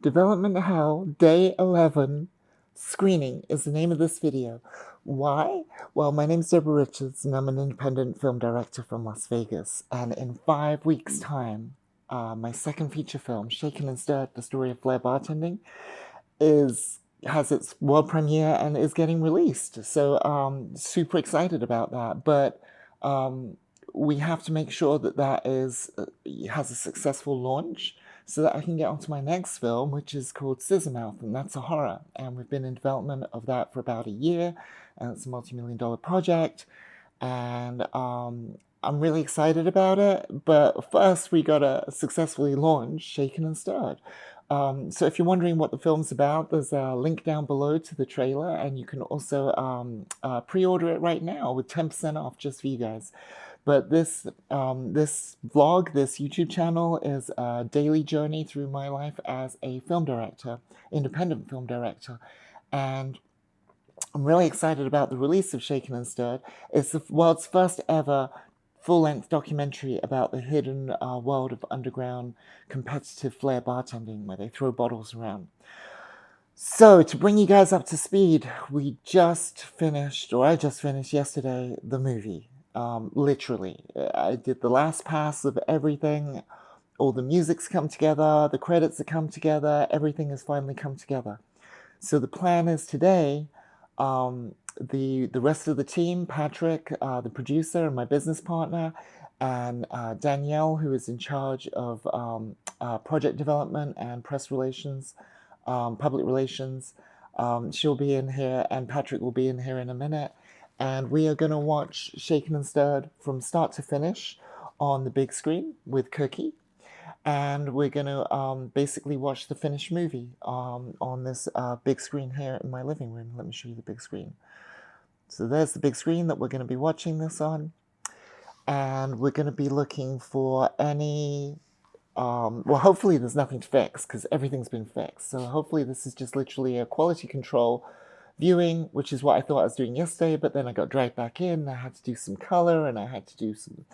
Development Hell, Day 11, Screening is the name of this video. Why? Well, my name's Deborah Richards, and I'm an independent film director from Las Vegas. And in 5 weeks' time, my second feature film, Shaken and Stirred, The Story of FLAIR Bartending, has its world premiere and is getting released. So super excited about that. But we have to make sure that has a successful launch so that I can get onto my next film, which is called Scissormouth, and that's a horror. And we've been in development of that for about a year, and it's a multi-million-dollar project. And I'm really excited about it. But first, we gotta successfully launch Shaken and Stirred. So if you're wondering what the film's about, there's a link down below to the trailer, and you can also pre-order it right now with 10% off just for you guys. But this vlog, this YouTube channel, is a daily journey through my life as a film director, independent film director. And I'm really excited about the release of Shaken and Stirred. It's the world's first ever full-length documentary about the hidden world of underground competitive FLAIR bartending, where they throw bottles around. So, to bring you guys up to speed, I just finished yesterday the movie. Literally. I did the last pass of everything. All the music's come together, the credits have come together, everything has finally come together. So the plan is today, the rest of the team, Patrick, the producer, and my business partner, and Danielle, who is in charge of project development and press relations, public relations, she'll be in here, and Patrick will be in here in a minute. And we are going to watch Shaken and Stirred from start to finish on the big screen with Cookie. And we're going to basically watch the finished movie on this big screen here in my living room. Let me show you the big screen. So there's the big screen that we're going to be watching this on. And we're going to be looking for any... well, hopefully there's nothing to fix, because everything's been fixed. So hopefully this is just literally a quality control viewing, which is what I thought I was doing yesterday, but then I got dragged back in. I had to do some color, and I had to do some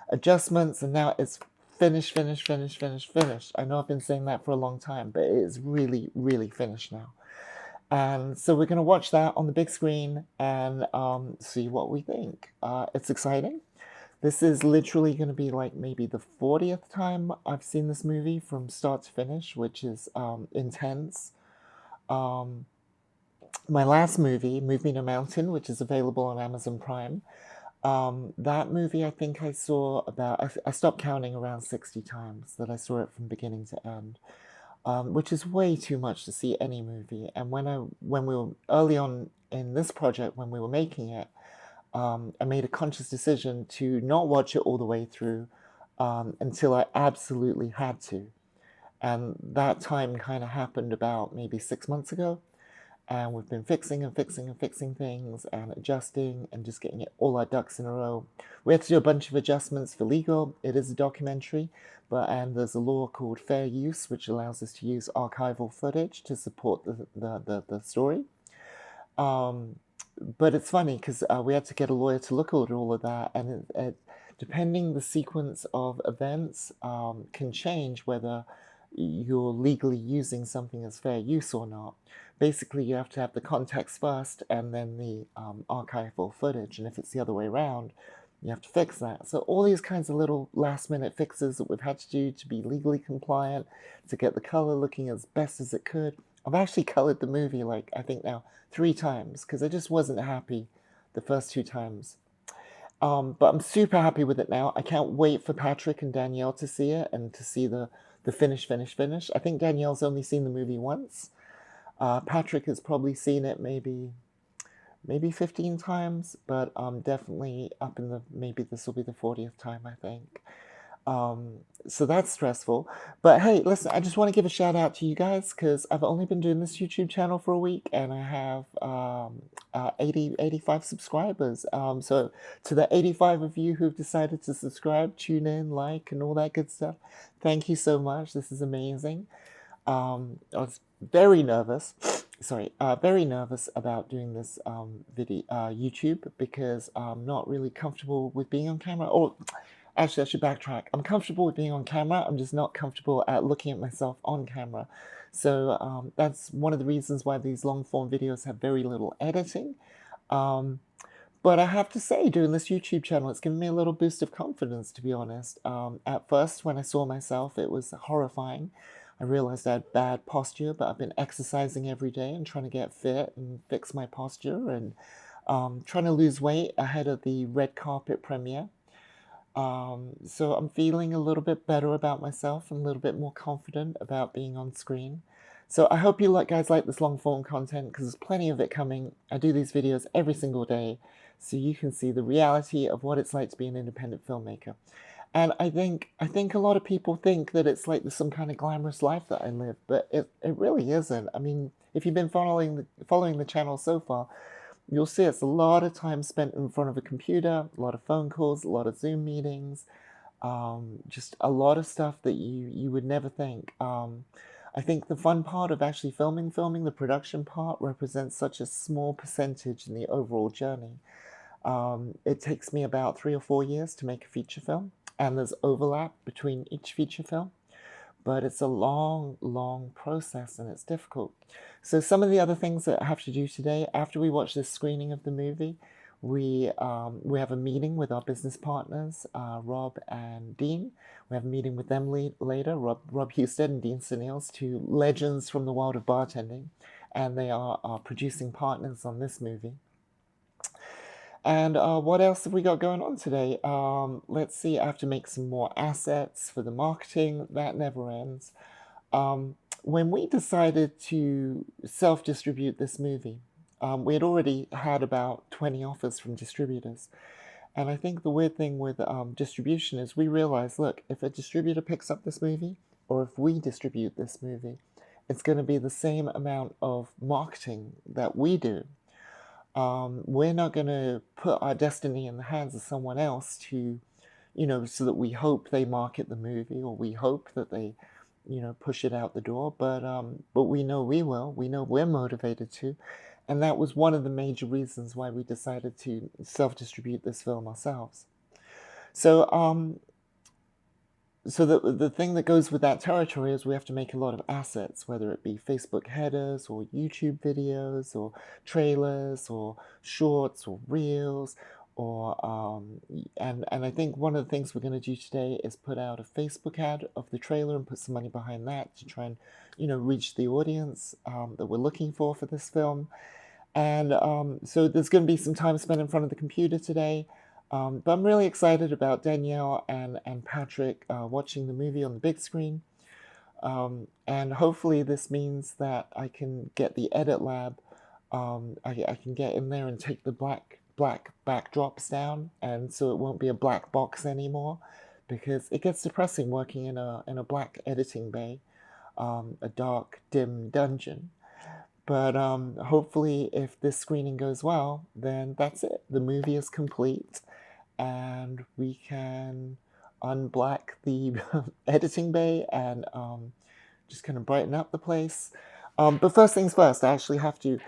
adjustments, and now it's finished. I know I've been saying that for a long time, but it is really, really finished now. And so we're going to watch that on the big screen and see what we think. It's exciting. This is literally going to be like maybe the 40th time I've seen this movie from start to finish, which is intense. My last movie, Move Me to Mountain, which is available on Amazon Prime, that movie I think I saw I stopped counting around 60 times that I saw it from beginning to end, which is way too much to see any movie. And when we were early on in this project, when we were making it, I made a conscious decision to not watch it all the way through until I absolutely had to. And that time kind of happened about maybe 6 months ago. And we've been fixing things and adjusting and just getting all our ducks in a row. We had to do a bunch of adjustments for legal. It is a documentary, and there's a law called fair use, which allows us to use archival footage to support the story. But it's funny because we had to get a lawyer to look at all of that, and depending the sequence of events can change whether you're legally using something as fair use or not. Basically, you have to have the context first and then the archival footage, and if it's the other way around, you have to fix that. So all these kinds of little last-minute fixes that we've had to do to be legally compliant, to get the color looking as best as it could. I've actually colored the movie, like, I think now 3 times, because I just wasn't happy the first 2 times. But I'm super happy with it now. I can't wait for Patrick and Danielle to see it and to see the finish. I think Danielle's only seen the movie once. Patrick has probably seen it maybe 15 times, but definitely up in maybe this will be the 40th time, I think. So that's stressful. But hey, listen, I just want to give a shout out to you guys, because I've only been doing this YouTube channel for a week, and I have 85 subscribers. So to the 85 of you who've decided to subscribe, tune in, like, and all that good stuff, thank you so much. This is amazing. I was very nervous. Very nervous about doing this YouTube, because I'm not really comfortable with being on camera. Or Actually, I should backtrack. I'm comfortable with being on camera. I'm just not comfortable at looking at myself on camera. So that's one of the reasons why these long form videos have very little editing. Um, but I have to say, doing this YouTube channel, it's given me a little boost of confidence, to be honest. At first, when I saw myself, it was horrifying. I realized I had bad posture, but I've been exercising every day and trying to get fit and fix my posture and trying to lose weight ahead of the red carpet premiere. So I'm feeling a little bit better about myself and a little bit more confident about being on screen. So I hope you guys like this long form content because there's plenty of it coming. I do these videos every single day so you can see the reality of what it's like to be an independent filmmaker. And I think a lot of people think that it's like some kind of glamorous life that I live, but it really isn't. I mean, if you've been following the channel so far, you'll see it's a lot of time spent in front of a computer, a lot of phone calls, a lot of Zoom meetings, just a lot of stuff that you would never think. I think the fun part of actually filming, the production part, represents such a small percentage in the overall journey. It takes me about 3 or 4 years to make a feature film, and there's overlap between each feature film. But it's a long, long process and it's difficult. So some of the other things that I have to do today, after we watch this screening of the movie, we have a meeting with our business partners, Rob and Dean. We have a meeting with them later, Rob Husted and Dean Sunils, two legends from the world of bartending, and they are our producing partners on this movie. And what else have we got going on today? Let's see, I have to make some more assets for the marketing. That never ends. When we decided to self-distribute this movie, we had already had about 20 offers from distributors. And I think the weird thing with distribution is we realized, look, if a distributor picks up this movie, or if we distribute this movie, it's going to be the same amount of marketing that we do. We're not going to put our destiny in the hands of someone else to, so that we hope they market the movie or we hope that they, push it out the door. But we know we will. We know we're motivated to. And that was one of the major reasons why we decided to self-distribute this film ourselves. So, the thing that goes with that territory is we have to make a lot of assets, whether it be Facebook headers or YouTube videos or trailers or shorts or reels, or and I think one of the things we're going to do today is put out a Facebook ad of the trailer and put some money behind that to try and reach the audience that we're looking for this film. And so there's going to be some time spent in front of the computer today. But I'm really excited about Danielle and Patrick watching the movie on the big screen. And hopefully this means that I can get the edit lab. I can get in there and take the black backdrops down, and so it won't be a black box anymore, because it gets depressing working in a black editing bay, a dark, dim dungeon. But hopefully if this screening goes well, then that's it. The movie is complete. And we can unblack the editing bay and just kind of brighten up the place. But first things first, I actually have to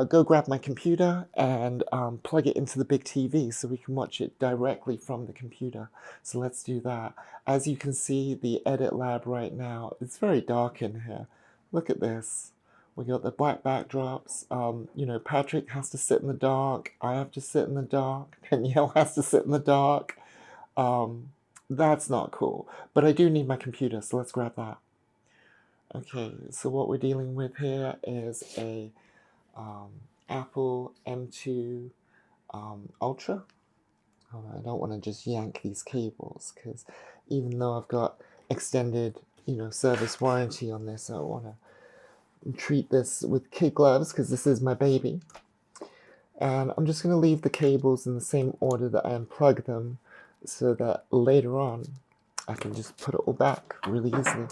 go grab my computer and plug it into the big TV so we can watch it directly from the computer. So let's do that. As you can see, the edit lab right now, it's very dark in here. Look at this. We got the black backdrops. Patrick has to sit in the dark. I have to sit in the dark. Danielle has to sit in the dark. That's not cool. But I do need my computer, so let's grab that. Okay, so what we're dealing with here is a Apple M2 Ultra. I don't want to just yank these cables, because even though I've got extended, service warranty on this, I don't want to treat this with kid gloves because this is my baby. And I'm just going to leave the cables in the same order that I unplug them, so that later on I can just put it all back really easily.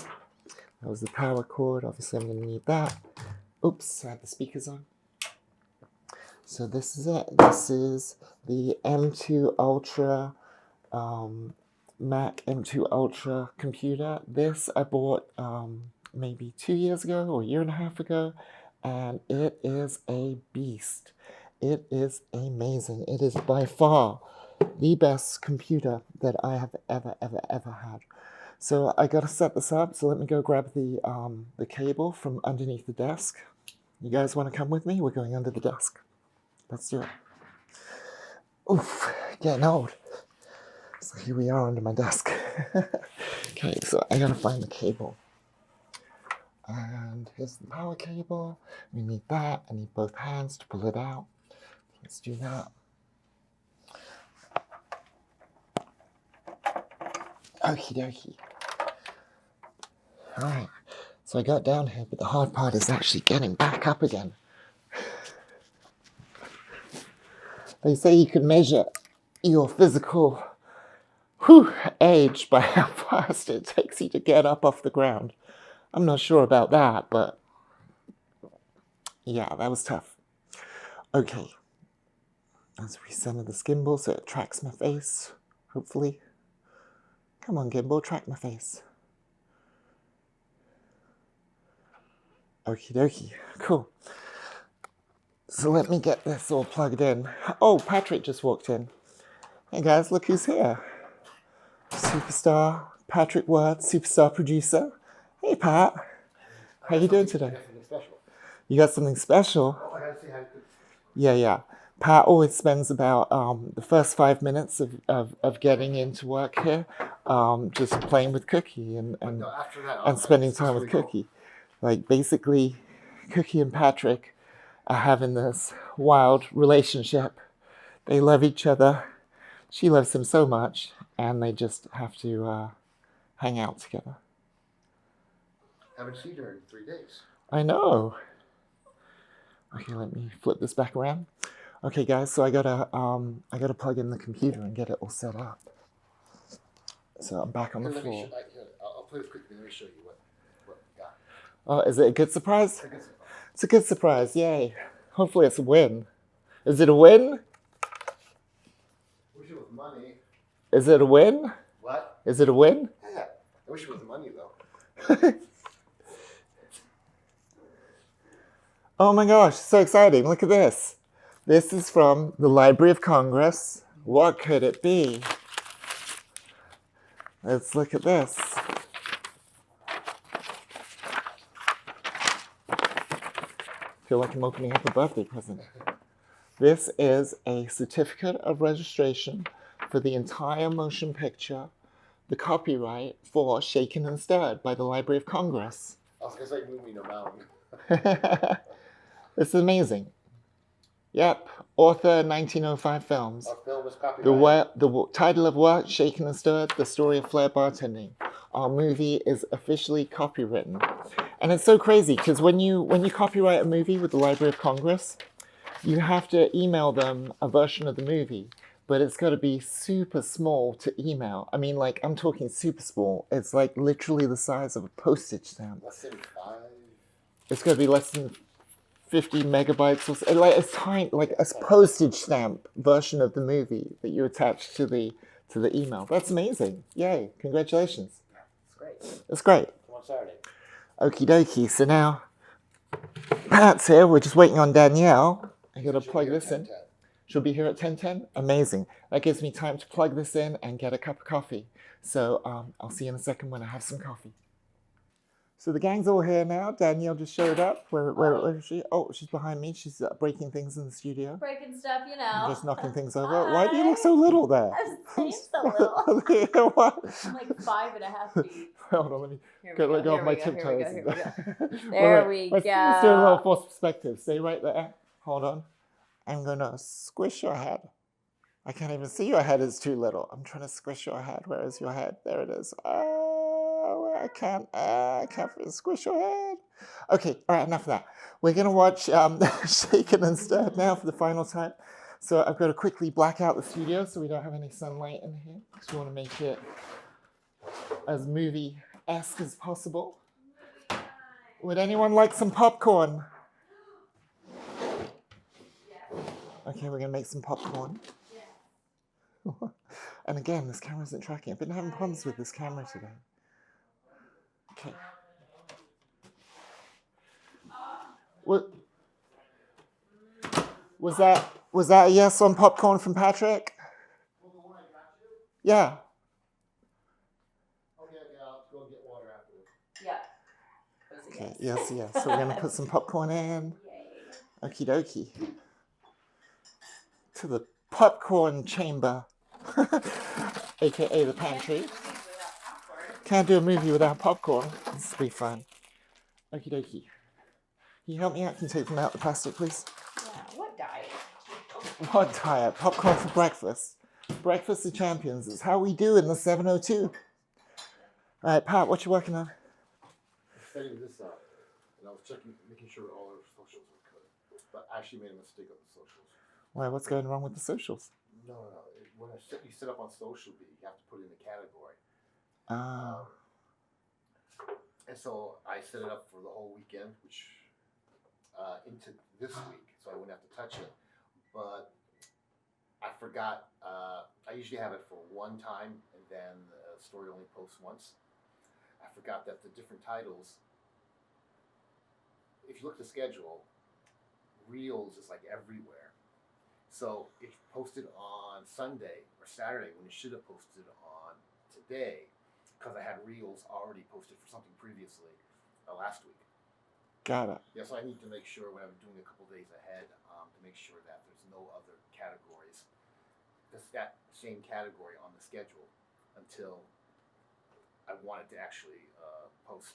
That was the power cord. Obviously I'm going to need that. Oops, I had the speakers on. So this is it. This is the M2 Ultra, Mac M2 Ultra computer. This I bought maybe 2 years ago or a year and a half ago, and it is a beast. It is amazing. It is by far the best computer that I have ever had. So I gotta set this up, so let me go grab the cable from underneath the desk. You guys wanna come with me? We're going under the desk. Let's do it. Oof, getting old. So here we are under my desk. Okay, so I gotta find the cable. And here's the power cable. We need that. I need both hands to pull it out. Let's do that. Okie dokie. Alright, so I got down here, but the hard part is actually getting back up again. They say you can measure your physical age by how fast it takes you to get up off the ground. I'm not sure about that, but yeah, that was tough. Okay, let's recenter the gimbal so it tracks my face, hopefully. Come on, gimbal, track my face. Okie dokie, cool. So let me get this all plugged in. Oh, Patrick just walked in. Hey guys, look who's here. Superstar Patrick Word, superstar producer. Hey Pat, how you doing today? You got something special? Oh, I gotta see how you could. Yeah. Pat always spends about the first 5 minutes of getting into work here just playing with Cookie and spending time with Cookie. Like basically, Cookie and Patrick are having this wild relationship. They love each other. She loves him so much, and they just have to hang out together. Haven't seen her in 3 days. I know. Okay, let me flip this back around. Okay, guys, so I gotta plug in the computer and get it all set up. So I'm back on the floor. I'll play this quickly. Let me show you what we got. Oh, is it a good surprise? It's a good surprise. Yay! Hopefully, it's a win. Is it a win? Wish it was money. Is it a win? What? Is it a win? Yeah. I wish it was money though. Oh my gosh, so exciting. Look at this. This is from the Library of Congress. What could it be? Let's look at this. I feel like I'm opening up a birthday present. This is a certificate of registration for the entire motion picture, the copyright for Shaken and Stirred by the Library of Congress. I was going to say Movie No Mountain. This is amazing. Yep, author 1905 films. Our film is copyrighted. The title of work, Shaken and Stirred, the story of FLAIR bartending. Our movie is officially copywritten. And it's so crazy because when you copyright a movie with the Library of Congress, you have to email them a version of the movie, but it's got to be super small to email. I mean, like, I'm talking super small. It's like literally the size of a postage stamp. Less than 5? It's got to be less than 50 megabytes or so. Like, it's tiny, like a postage stamp version of the movie that you attach to the email. That's amazing. Yay. Congratulations. It's great. It's great. Come on Saturday. Okie dokie. So now, Pat's here. We're just waiting on Danielle. I gotta plug this in. She'll be here at 10:10. Amazing. That gives me time to plug this in and get a cup of coffee. So I'll see you in a second when I have some coffee. So the gang's all here now. Danielle just showed up. Where is she? Oh, she's behind me. She's breaking things in the studio. Breaking stuff, you know. Just knocking things over. Why do you look so little there? I'm staying so little. What? I'm like 5.5 feet. Hold on, let me let go of my tiptoes. There we go. Let's do a little false perspective. Stay right there. Hold on. I'm gonna squish your head. I can't even see your head. It's too little. I'm trying to squish your head. Where is your head? There it is. Oh, I can't squish your head. Okay, all right, enough of that. We're gonna watch Shaken and Stirred now for the final time. So I've got to quickly black out the studio so we don't have any sunlight in here because we want to make it as movie-esque as possible. Would anyone like some popcorn? Okay, we're going to make some popcorn. And again, this camera isn't tracking. I've been having problems with this camera today. Okay. Was that a yes on popcorn from Patrick? Yeah. Okay, I'll go get water afterwards. Yeah. Okay, yes. So we're going to put some popcorn in. Yay. Okie dokie. To the popcorn chamber, aka the pantry. Can't do a movie without popcorn. This will be fun. Okie dokie. Can you help me out? Can you take them out the plastic, please? Yeah, what diet? What diet? Popcorn for breakfast. Breakfast of champions is how we do in the 702. All right, Pat, what you working on? Setting this up, and I was checking, making sure all our socials were good. But I actually made a mistake on the socials. Why, what's going wrong with the socials? No. When you set up on social B, you have to put in a category. Ah. And so I set it up for the whole weekend, which into this week, so I wouldn't have to touch it. But I forgot. I usually have it for one time, and then the story only posts once. I forgot that the different titles. If you look at the schedule, Reels is like everywhere. So it posted on Sunday or Saturday when it should have posted on today, because I had Reels already posted for something previously last week. Got it. Yeah, so I need to make sure when I'm doing a couple days ahead to make sure that there's no other categories. Just that same category on the schedule until I want it to actually post.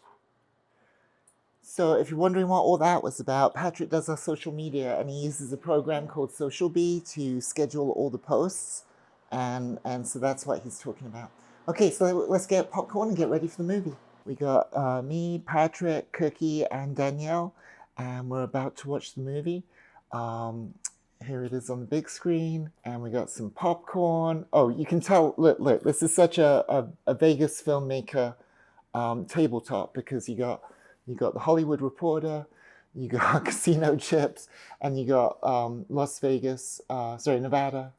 So if you're wondering what all that was about, Patrick does our social media and he uses a program called Social Bee to schedule all the posts. And so that's what he's talking about. Okay, so let's get popcorn and get ready for the movie. We got me, Patrick, Cookie, and Danielle, and we're about to watch the movie. Here it is on the big screen, and we got some popcorn. Oh, you can tell, look, this is such a Vegas filmmaker tabletop, because you got the Hollywood Reporter, you got Casino Chips, and you got Nevada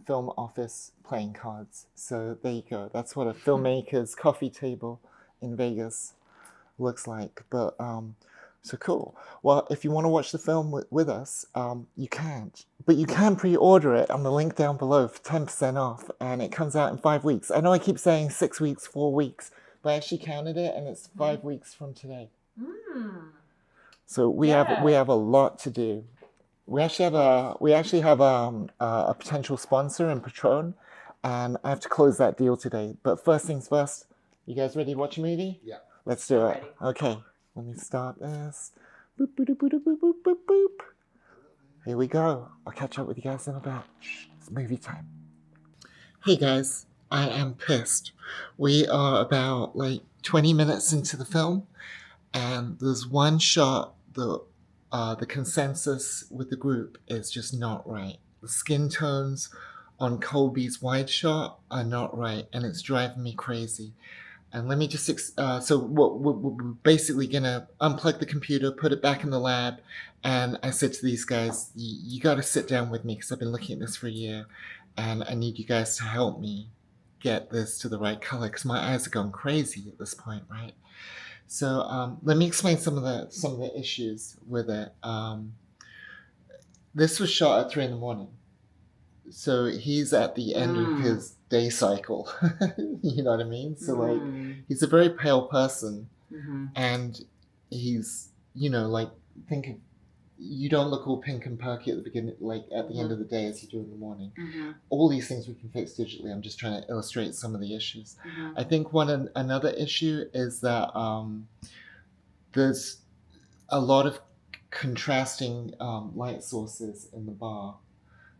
Film Office playing cards. So there you go. That's what a filmmaker's coffee table in Vegas looks like. But so cool. Well, if you want to watch the film with us, you can't. But you can pre-order it on the link down below for 10% off, and it comes out in 5 weeks. I know I keep saying 6 weeks, 4 weeks, but I actually counted it, and it's 5 weeks from today. So we have a lot to do. We actually have a potential sponsor in Patron, and I have to close that deal today. But first things first, you guys ready to watch a movie? Yeah. Let's do it. Ready. Okay, let me start this. Boop, boop, boop, boop, boop, boop, boop, boop. Here we go. I'll catch up with you guys in a bit. It's movie time. Hey guys, I am pissed. We are about 20 minutes into the film, and there's one shot that the consensus with the group is just not right. The skin tones on Colby's wide shot are not right, and it's driving me crazy. And let me just, so we're basically going to unplug the computer, put it back in the lab, and I said to these guys, you got to sit down with me, because I've been looking at this for a year, and I need you guys to help me get this to the right color, because my eyes are going crazy at this point, right? So let me explain some of the issues with it. This was shot at 3 a.m. So he's at the end of his day cycle. You know what I mean? So he's a very pale person, and he's, think of, you don't look all pink and perky at the beginning, at the end of the day as you do in the morning. All these things we can fix digitally. I'm just trying to illustrate some of the issues. I think another issue is that there's a lot of contrasting light sources in the bar.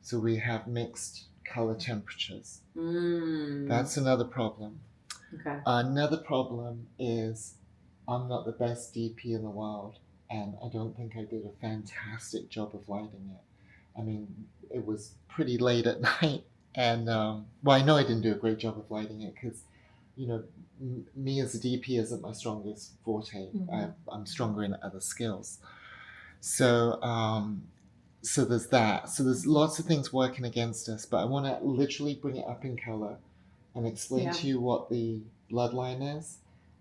So we have mixed color temperatures. That's another problem. Okay. Another problem is I'm not the best DP in the world, and I don't think I did a fantastic job of lighting it. I mean, it was pretty late at night, and I know I didn't do a great job of lighting it, because me as a DP isn't my strongest forte. I'm stronger in other skills. So there's that. So there's lots of things working against us, but I want to literally bring it up in color and explain to you what the bloodline is,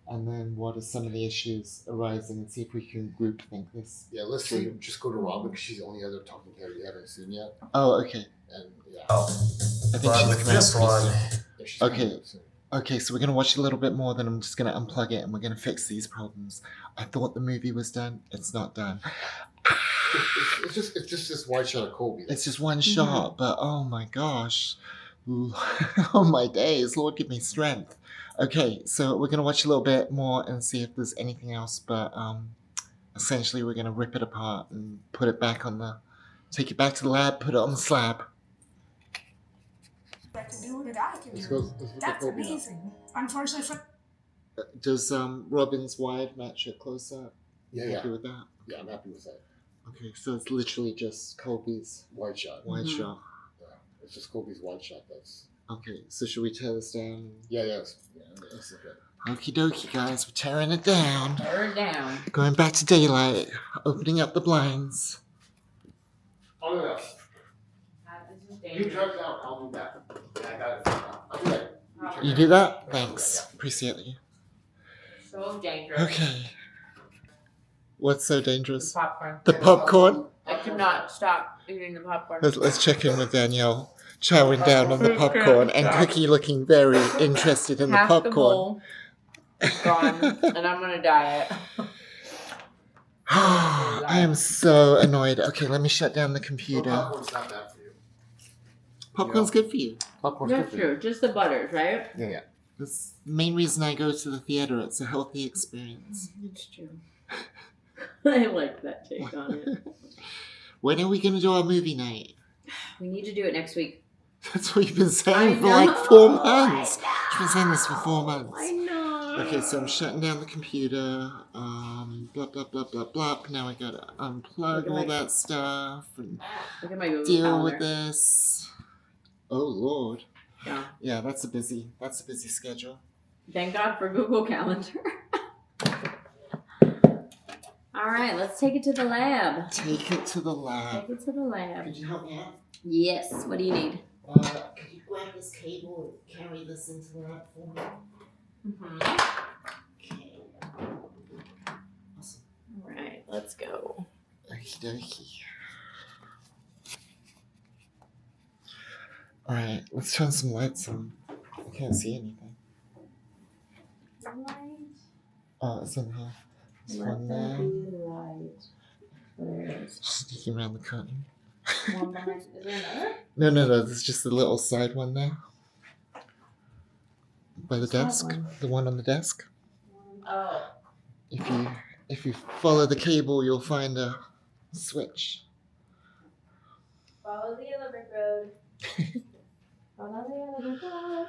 and then what are some of the issues arising, and see if we can group think this. Yeah, let's say just go to Robin, because she's the only other talking head we haven't seen yet. Oh, okay. And yeah. But with this one, Yeah, she's coming Okay. up soon. Okay, so we're gonna watch a little bit more, then I'm just gonna unplug it and we're gonna fix these problems. I thought the movie was done. It's not done. It's just this one shot of Kobe. It's just one shot, but oh my gosh. Oh my days, Lord give me strength. Okay, so we're gonna watch a little bit more and see if there's anything else, but essentially we're gonna rip it apart and put it back on the, take it back to the lab, put it on the slab. That to do that I can Let's do. go. Let's look at That's Kobe now. amazing. Unfortunately, Does Robin's wide match a close up? Yeah. Happy with that? Yeah, I'm happy with that. Okay, so it's literally just Colby's Wide shot. wide shot. Yeah, it's just Kobe's wide shot. That's. Okay, so should we tear this down? Yeah. Let's look at it. Okie dokie, guys, we're tearing it down. Tear it down. Going back to daylight, opening up the blinds. Oh no. This is You dangerous. drug out. I'll do that. Yeah, I got it. I'll do that. You do that? Thanks. Appreciate you. So dangerous. Okay. What's so dangerous? The popcorn. The popcorn? I could not stop eating the popcorn. Let's check in with Danielle. Chowing down on the popcorn and Cookie looking very interested in the Half the popcorn. bowl is gone, and I'm gonna diet. I am so annoyed. Okay, let me shut down the computer. Popcorn's not bad for you. Popcorn's good for you. Popcorn's That's true. Just the butters, right? Yeah. That's the main reason I go to the theater. It's a healthy experience. It's true. I like that take on it. When are we going to do our movie night? We need to do it next week. That's what you've been saying I for like know, 4 months. I You've been saying this for 4 months. I know. Okay, so I'm shutting down the computer. Blah, blah, blah, blah, blah. Now I gotta unplug all that stuff and Look at my Google deal calendar. with this. Oh, Lord. Yeah. Yeah, that's a busy schedule. Thank God for Google Calendar. All right, let's take it to the lab. Take it to the lab. Take it to the lab. Could you help me out? Yes. What do you need? Could you grab this cable and carry this into the lab for me? Okay. Awesome. All right, let's go. Okie dokie. Alright, let's turn some lights on. I can't see anything. Oh, it's in here. There's one there. Light. There it is. Sneaking around the curtain. One behind. Is there another? No, there's just a little side one there. By the Side desk. one? The one on the desk. Oh. If you follow the cable, you'll find a switch. Follow the yellow brick road. Follow the yellow brick road.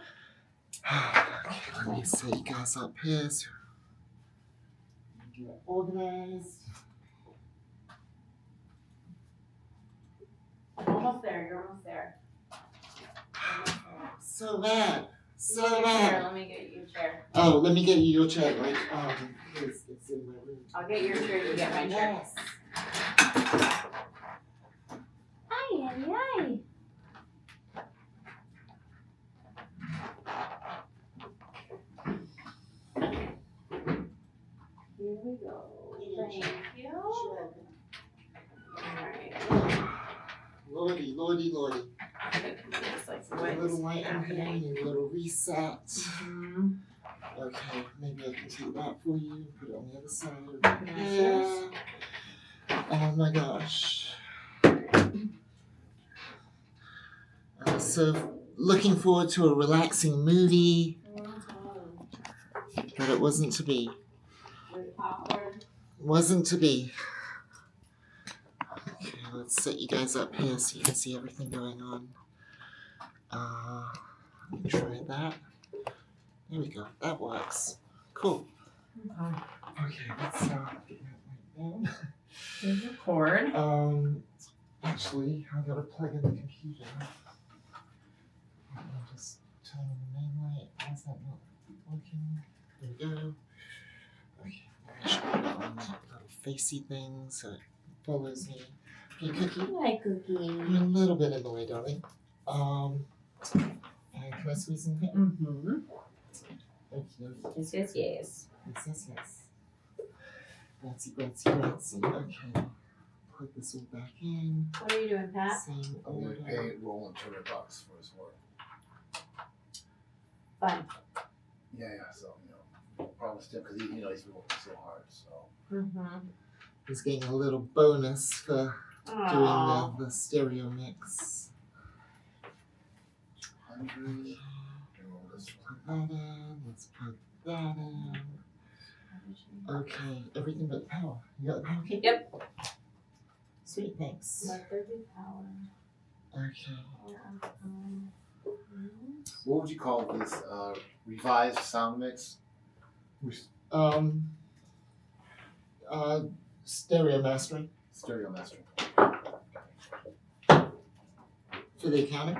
Okay, let me set you guys up here so you get organized. Almost there. You're almost there. So bad. So Chair. bad. Let me get you a chair. Oh, let me get you your chair. Like, it's in my room. I'll get your chair. You get my chair. Yes. Hi, Eddie. Hi. Here we go. Thank you. Alright. Lordy. It's like A little light in here, and a little reset. Okay, maybe I can take that for you and put it on the other side of here. Oh my gosh. So, looking forward to a relaxing movie, but it wasn't to be. Wasn't to be. Okay, let's set you guys up here so you can see everything going on. Let me try that. There we go. That works. Cool. Okay, let's get that light down. There's your cord. Actually, I gotta plug in the computer. Let me just turn on the main light. How's that not working? There we go. Okay, I should put it on that little facey thing so it follows me. Okay, Cookie. Hi, Cookie. You're a little bit in the way, darling. And can I squeeze in here? Mm-hmm. Okay. Yes. Yes. Grazie. Okay. Put this all back in. What are you doing, Pat? Same I'm gonna order. pay Roland $200 for his work. Fun. Yeah, so, promised him, because he's been working so hard, so. Mm-hmm. He's getting a little bonus for doing the stereo mix. 100. Let's put that in. Let's put that in. Okay, everything but power. You got the power key? Yep. Sweet, thanks. Let there be power. Okay. What would you call this revised sound mix? Stereo mastering Stereo mastering. for the accounting.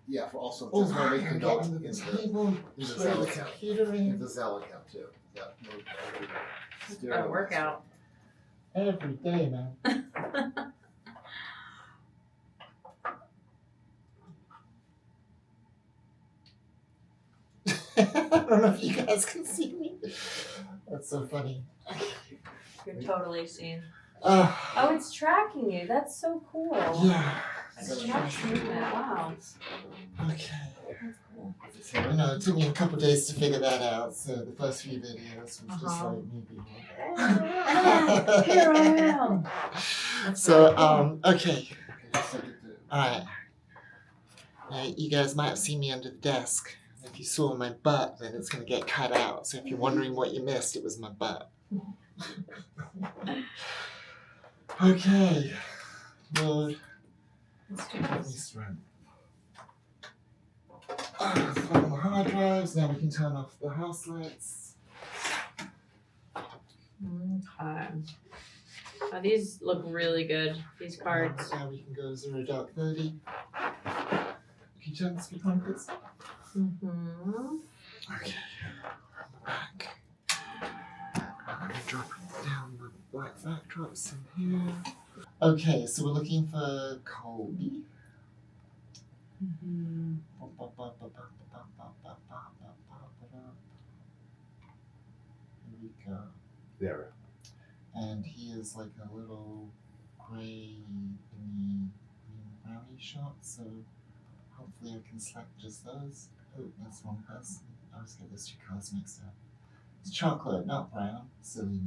Yeah, for also Oh, just want to make a note under in the the table. in the Throw Zelle the account. computer In in. the Zelle account too. Yeah. It's been a workout. Every day, man. I don't know if you guys can see me. That's so funny. You're totally seen. Uh, Oh, it's tracking you. That's so cool. yeah. It tracks movement. Wow. Okay. That's cool. I know, it took me a couple days to figure that out, so the first few videos was just Uh-huh. like me being Here I am. That's So, really cool. okay. Just send it to. Alright. Now, you guys might have seen me under the desk. If you saw my butt, then it's going to get cut out. So if you're wondering what you missed, it was my butt. Okay. Lord. Let's do Let me this. strength. Put on the hard drives. Now we can turn off the house lights. Okay. Oh, these look really good. These cards. Now we can go 0 dark 30. Can you turn the speaker on, please? Mm-hmm. Okay. Back. I'm gonna drop down the black backdrops in here. Okay, so we're looking for Colby. Mm-hmm. Here we go. There. And he is like a little gray thingy brownie shot, so hopefully I can select just those. Oh, that's the wrong person. I always get those two colors mixed up. It's chocolate, not brown. Silly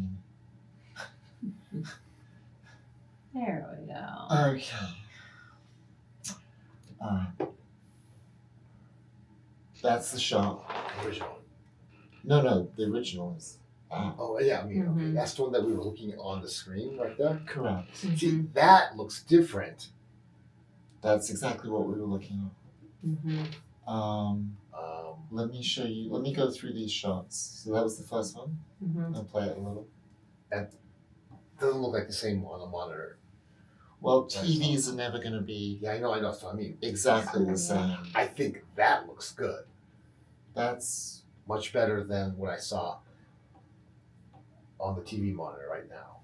me. There we go. Okay. Alright. That's the shot. Original. No, the original is. Oh yeah, okay. Mhm. That's the one that we were looking at on the screen right there. Correct. See, that looks different. That's exactly what we were looking Mm-hmm. at. Let me show you. Let me go through these shots. So that was the first one. Mm-hmm. I'll play it a little. Doesn't look like the same on the monitor. Well, TVs are never going to be Yeah, I know. So I mean, exactly the same. I think that looks good. That's Much better than what I saw on the TV monitor right now.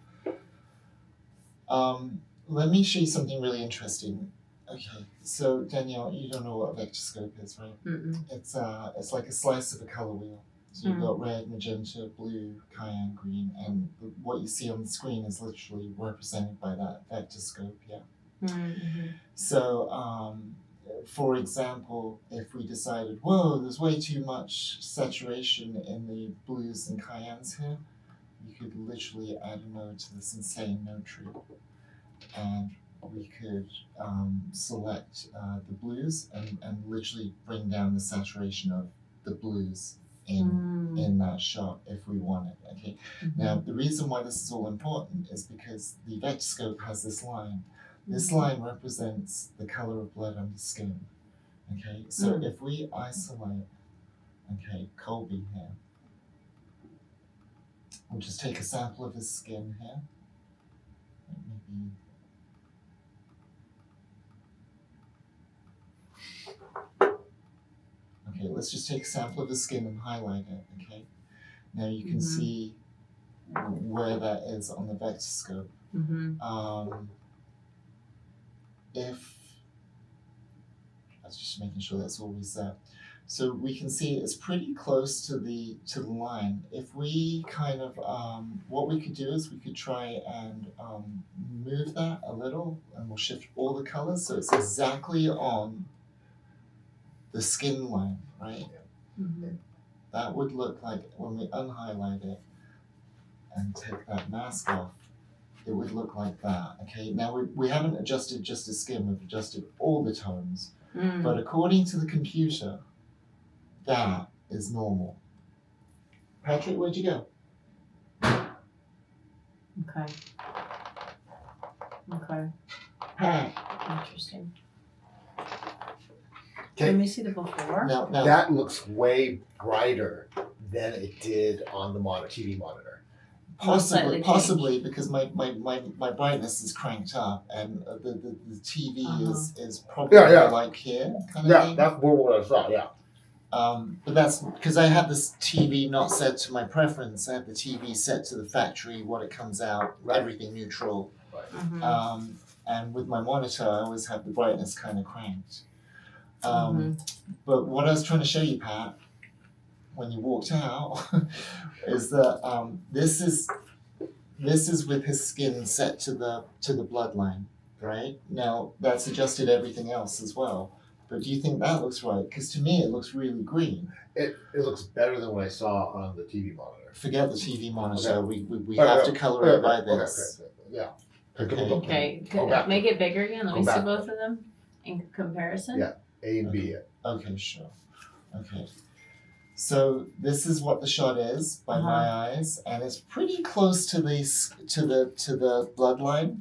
Let me show you something really interesting. Okay, so Danielle, you don't know what a vectorscope is, right? Mm-mm. It's like a slice of a color wheel. So you've got red, magenta, blue, cayenne, green, and what you see on the screen is literally represented by that vectorscope. Yeah. Mm-hmm. So, for example, if we decided, whoa, there's way too much saturation in the blues and cayennes here, you could literally add a node to this insane node tree. And we could select the blues and literally bring down the saturation of the blues in that shot if we wanted. Okay. Mm-hmm. Now, the reason why this is all important is because the vectorscope has this line. This line represents the color of blood under skin. Okay, so if we isolate, Colby here, we'll just take a sample of his skin here. Maybe. Okay, let's just take a sample of his skin and highlight it. Okay, now you can see where that is on the vectorscope. Mm-hmm. If I was just making sure that's always there, so we can see it's pretty close to the line. If we kind of what we could do is we could try and move that a little, and we'll shift all the colors so it's exactly on the skin line. right? Mhm. That would look like when we unhighlight it and take that mask off, it would look like that. Okay, now we haven't adjusted just the skin, we've adjusted all the tones. Mm. But according to the computer, that is normal. Patrick, where'd you go? Okay. Okay. Pat. Interesting. Okay. Let me see the before. Now, That looks way brighter than it did on the TV monitor. Slightly possibly because my brightness is cranked up and the TV is probably like here kind of thing. That's what I saw. Yeah. But that's because I have this TV not set to my preference. I have the TV set to the factory, what it comes out, everything neutral. Right. Mhm. And with my monitor, I always have the brightness kind of cranked. Mhm. But what I was trying to show you, Pat, when you walked out, is that this is with his skin set to the bloodline, right? Now that's adjusted everything else as well. But do you think that looks right? Because to me, it looks really green. It looks better than what I saw on the TV monitor. Forget the TV monitor. Okay. We have to color it by Okay, this. Yeah. Okay. Go back. Make it bigger again. Let Go me see back. both of them in comparison. Yeah. A and B. Okay, sure. Okay. So this is what the shot is by my eyes, and it's pretty close to the bloodline.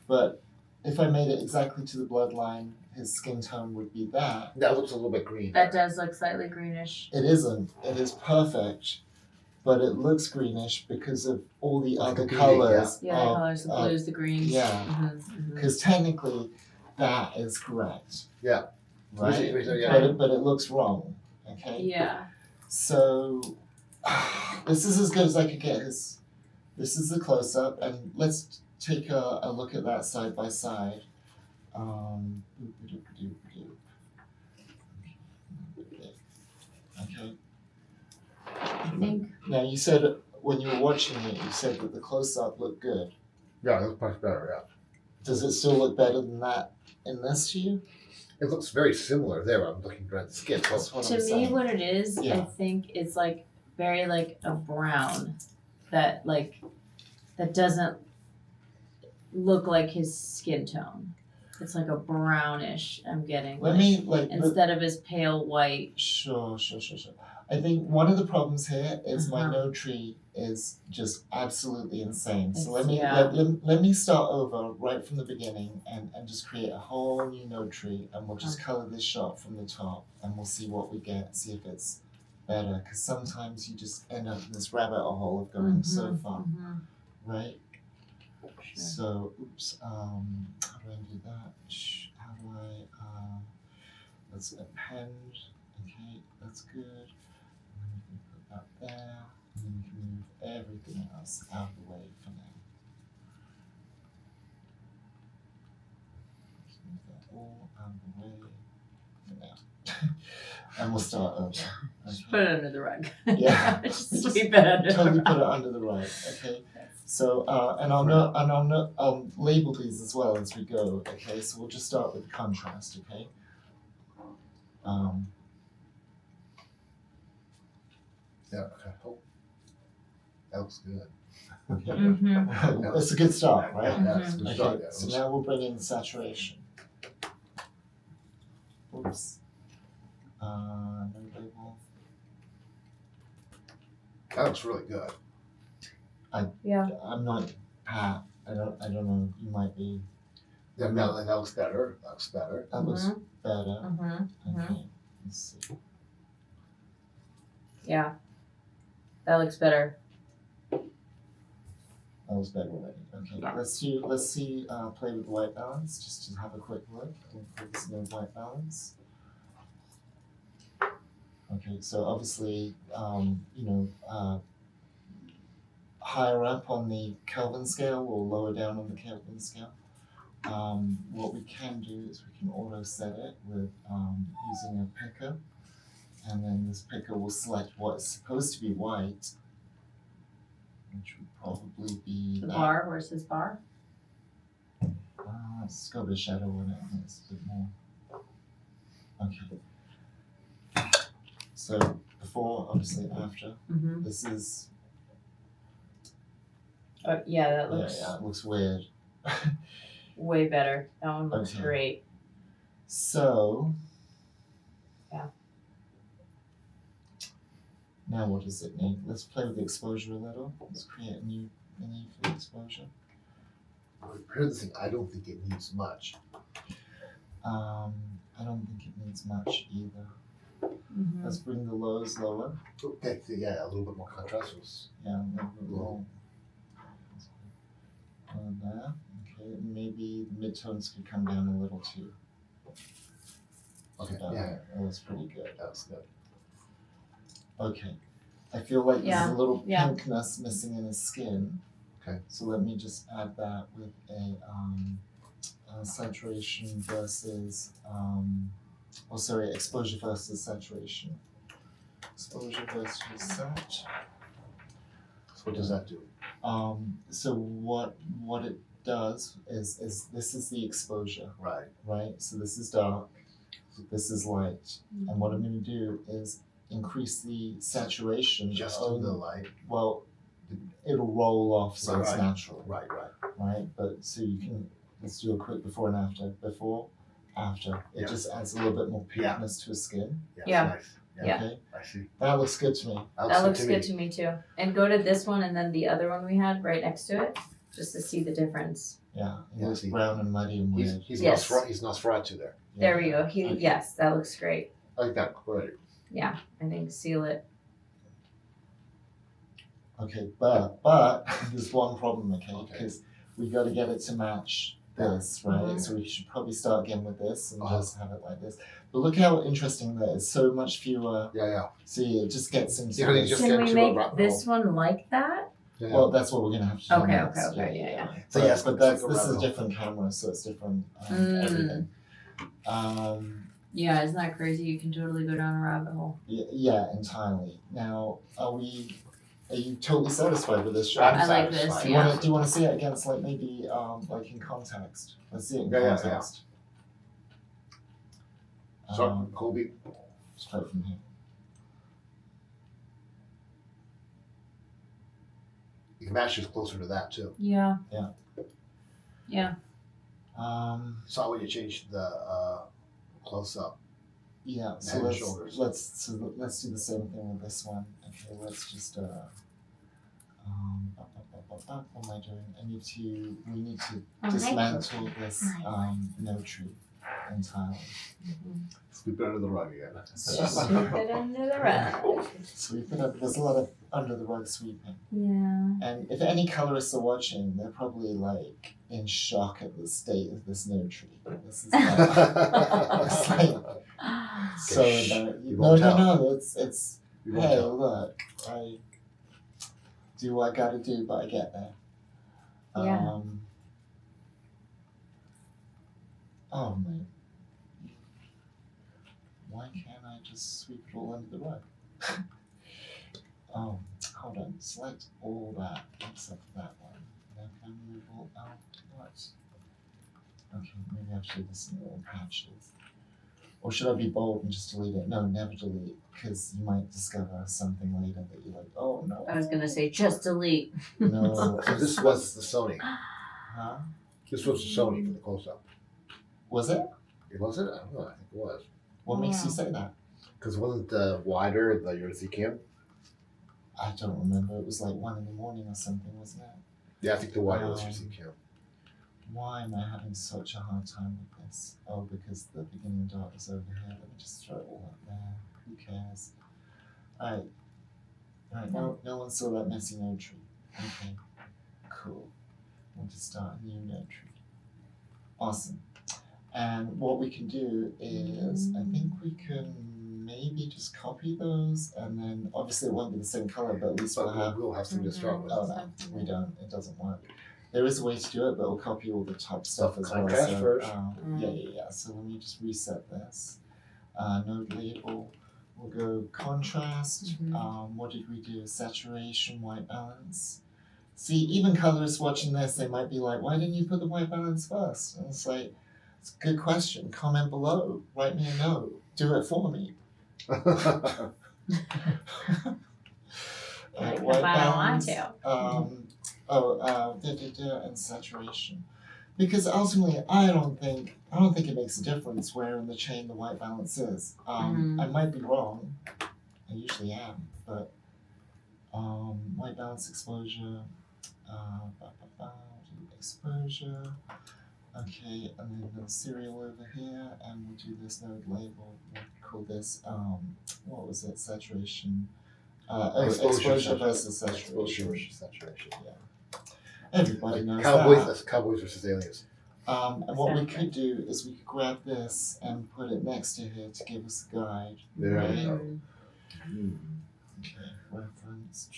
But if I made it exactly to the bloodline, his skin tone would be that. That looks a little bit green. That does look slightly greenish. It isn't. It is perfect, but it looks greenish because of all the other competing, colors. Yeah, the colors, the blues, the greens. Yeah. Mhm. Because technically, that is correct. Yeah. Right. Yeah. But it looks wrong. Okay. Yeah. So this is as good as I could get. This is the close up, and let's take a look at that side by side. Okay. I think. Now you said when you were watching it, you said that the close up looked good. Yeah, it looks much better. Yeah. Does it still look better than that in this to you? It looks very similar there. I'm looking at the skin. That's what To I'm me, saying. what it is, Yeah. I think it's like very like a brown that doesn't look like his skin tone. It's like a brownish. I'm getting. Let me like instead of his pale white. Sure. I think one of the problems here is my Uh-huh. node tree is just absolutely insane. So It's- let me start over right from the beginning and just create a whole new node tree, and we'll just color this shot from the top, and we'll see what we get, see if it's better. Because sometimes you just end up in this rabbit hole of going so far, right? Sure. So, oops, how do I do that? How do I, let's append, okay, that's good. And then we can put that there, and then we can move everything else out of the way for now. Just move that all out of the way for now. And we'll start over. Just put it under the rug. Yeah. Just sweep it under Totally the put it rug. under the rug, okay? So, and I'll label these as well as we go, okay? So we'll just start with the contrast, okay? Yeah. Okay. Oh. That looks good. Okay. Mm-hmm. That's a good start, right? Yeah, that's a good Okay, start. Yeah. so now we'll bring in saturation. Oops. No label. That looks really good. Yeah. I'm not Pat. I don't know. You might be. Yeah, that looks better. That looks better. That looks better. Mm-hmm. Okay. Let's see. Yeah. That looks better. That was better already. Okay, let's see play with the white balance, just to have a quick look. There's no white balance. Okay, so obviously, higher up on the Kelvin scale or lower down on the Kelvin scale. What we can do is we can auto set it with using a picker, and then this picker will select what's supposed to be white, which would probably be The that. bar. Where's his bar? It's got a bit of shadow on it, and it's a bit more. Okay. So before, obviously after. Mm-hmm. This is Yeah, that looks it looks weird. way better. That one looks Okay. great. So Yeah. Now what does it need? Let's play with the exposure a little. Let's create a new menu for the exposure. Compared to this thing, I don't think it needs much. I don't think it needs much either. Mm-hmm. Let's bring the lows lower. Okay, so yeah, a little bit more contrast was Yeah, a little bit low. There. Okay, maybe the midtones could come down a little too. okay. Down Yeah, there. That was pretty good. that's good. Okay. I feel like Yeah, there's a little yeah. pinkness missing in his skin. Okay. So let me just add that with a saturation versus exposure versus saturation. Exposure versus sat. So what does that do? So what it does is this is the exposure, Right. right? So this is dark, this is light, and what I'm going to do is increase the saturation. Just in the light. Well, it'll roll off, so it's Right. natural, Right. right? But so you can let's do a quick before and after. Before, after. It Yeah. just adds a little bit more Yeah. pinkness to his skin. Yeah. Nice. Yeah. Okay, I see. that looks good to me. That looks good to me too. And go to this one and then the other one we had right next to it, just to see the difference. Yeah, it Yeah, looks see. brown and muddy and weird. He's Yes. he's Nosferatu there. There we go. Okay. Yes, that looks great. I like that. Great. Yeah, I think seal it. Okay, but there's one problem, okay? Okay. Because we got to get it to match this, right? Mhm. So we should probably start again with this and Uh-huh. just have it like this. But look how interesting that is. So much fewer. Yeah. See, it just gets into Yeah, you this. just Can get we to a make rabbit this one like that? Yeah. Well, that's what we're gonna have to do Okay, next. okay, yeah. So But, yes, but it's that's like a this is a rabbit hole. different camera, so it's different Mm. everything. Yeah, isn't that crazy? You can totally go down a rabbit hole. Yeah, entirely. Now, are you totally satisfied with this shot? I'm I like this, satisfied. Do you yeah. want to see it against like maybe like in context? Let's see it in Yeah. context. So Colby. Straight from here. You can match this closer to that too. Yeah. Yeah. Yeah. Saw when you changed the close up. Yeah. So Head and shoulders. let's do the same thing with this one. Okay. Let's just what am I doing? We need to dismantle this no tree entirely. Sweep it under the rug again. Sweep it under the rug. Sweep it up. There's a lot of under the rug sweeping. Yeah. And if any colorists are watching, they're probably like in shock at the state of this no tree. This is like, it's like so shh. embarrassing. You No, won't no, tell. no. It's You won't hey, tell. look, I do what I gotta do, but I get there. Yeah. Oh man. Why can't I just sweep it all under the rug? Hold on. Select all that except that one. Now can I move all out? What? Okay, maybe I have to do this in little patches. Or should I be bold and just delete it? No, never delete, because you might discover something later that you're like, oh no. I was gonna say just delete. No. So this was the Sony. Huh? This was the Sony for the close up. Was it? Was it? I don't know. I think it was. What makes you say that? Because wasn't the wider the your Z-Cam? I don't remember. It was like 1 in the morning or something, wasn't it? Yeah, I think the wider was your Z-Cam. Why am I having such a hard time with this? Oh, because the beginning dot is over here. Let me just throw it all up there. Who cares? Alright, no one saw that messy node tree. Okay, cool. We'll just start a new node tree. Awesome. And what we can do is, I think we can maybe just copy those, and then obviously it won't be the same color, but at least we'll have. We'll have something to start with. Oh no, we don't. It doesn't work. There is a way to do it, but we'll copy all the top stuff as well. Contrast So, first. Yeah. So let me just reset this. Node label. We'll go contrast. What did we do? Saturation, white balance. See, even colorists watching this, they might be like, why didn't you put the white balance first? And it's like, it's a good question. Comment below. Write me a note. Do it for me. If White I don't want balance. to. And saturation. Because ultimately, I don't think it makes a difference where in the chain the white balance is. I might be wrong. I usually am, but white balance exposure. Exposure. Okay, and then the serial over here, and we'll do this node label. We'll call this what was it? Saturation. Exposure versus saturation. Exposure versus saturation. Yeah. Everybody knows Cowboys, that. That's Cowboys versus Aliens. And what we could do is we could grab this and put it next to here to give us a guide. There right? we go. Okay, reference.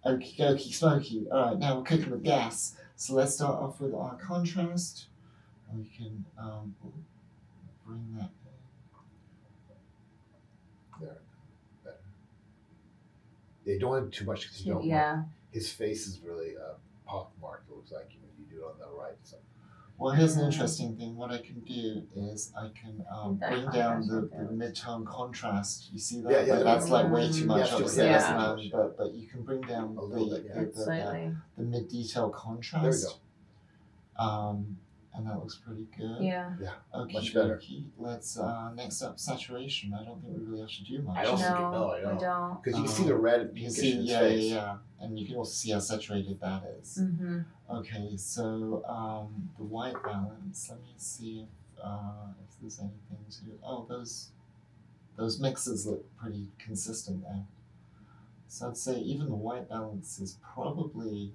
Okie dokie smoky. Alright, now we're cooking with gas. So let's start off with our contrast. We can bring that There. Better. They don't have too much because you don't want, his face is really pockmarked, it looks like, when you do it on the right. So. Well, here's an interesting thing. What I can do is I can bring down the mid-tone contrast. You see that? Yeah, Like, that's like way too much. Yeah, Obviously, yeah. that's but you can bring down A little bit, yeah. the mid-detail contrast. There we go. And that looks pretty good. Yeah. Okay, much better. Let's next up saturation. I don't think we really have to do much. I don't think I I know. don't. Because you can see the red and You pinkish can see, in his yeah, face. yeah, and you can also see how saturated that is. Mm-hmm. Okay, so the white balance. Let me see if there's anything to. Oh, those mixes look pretty consistent there. So I'd say even the white balance is probably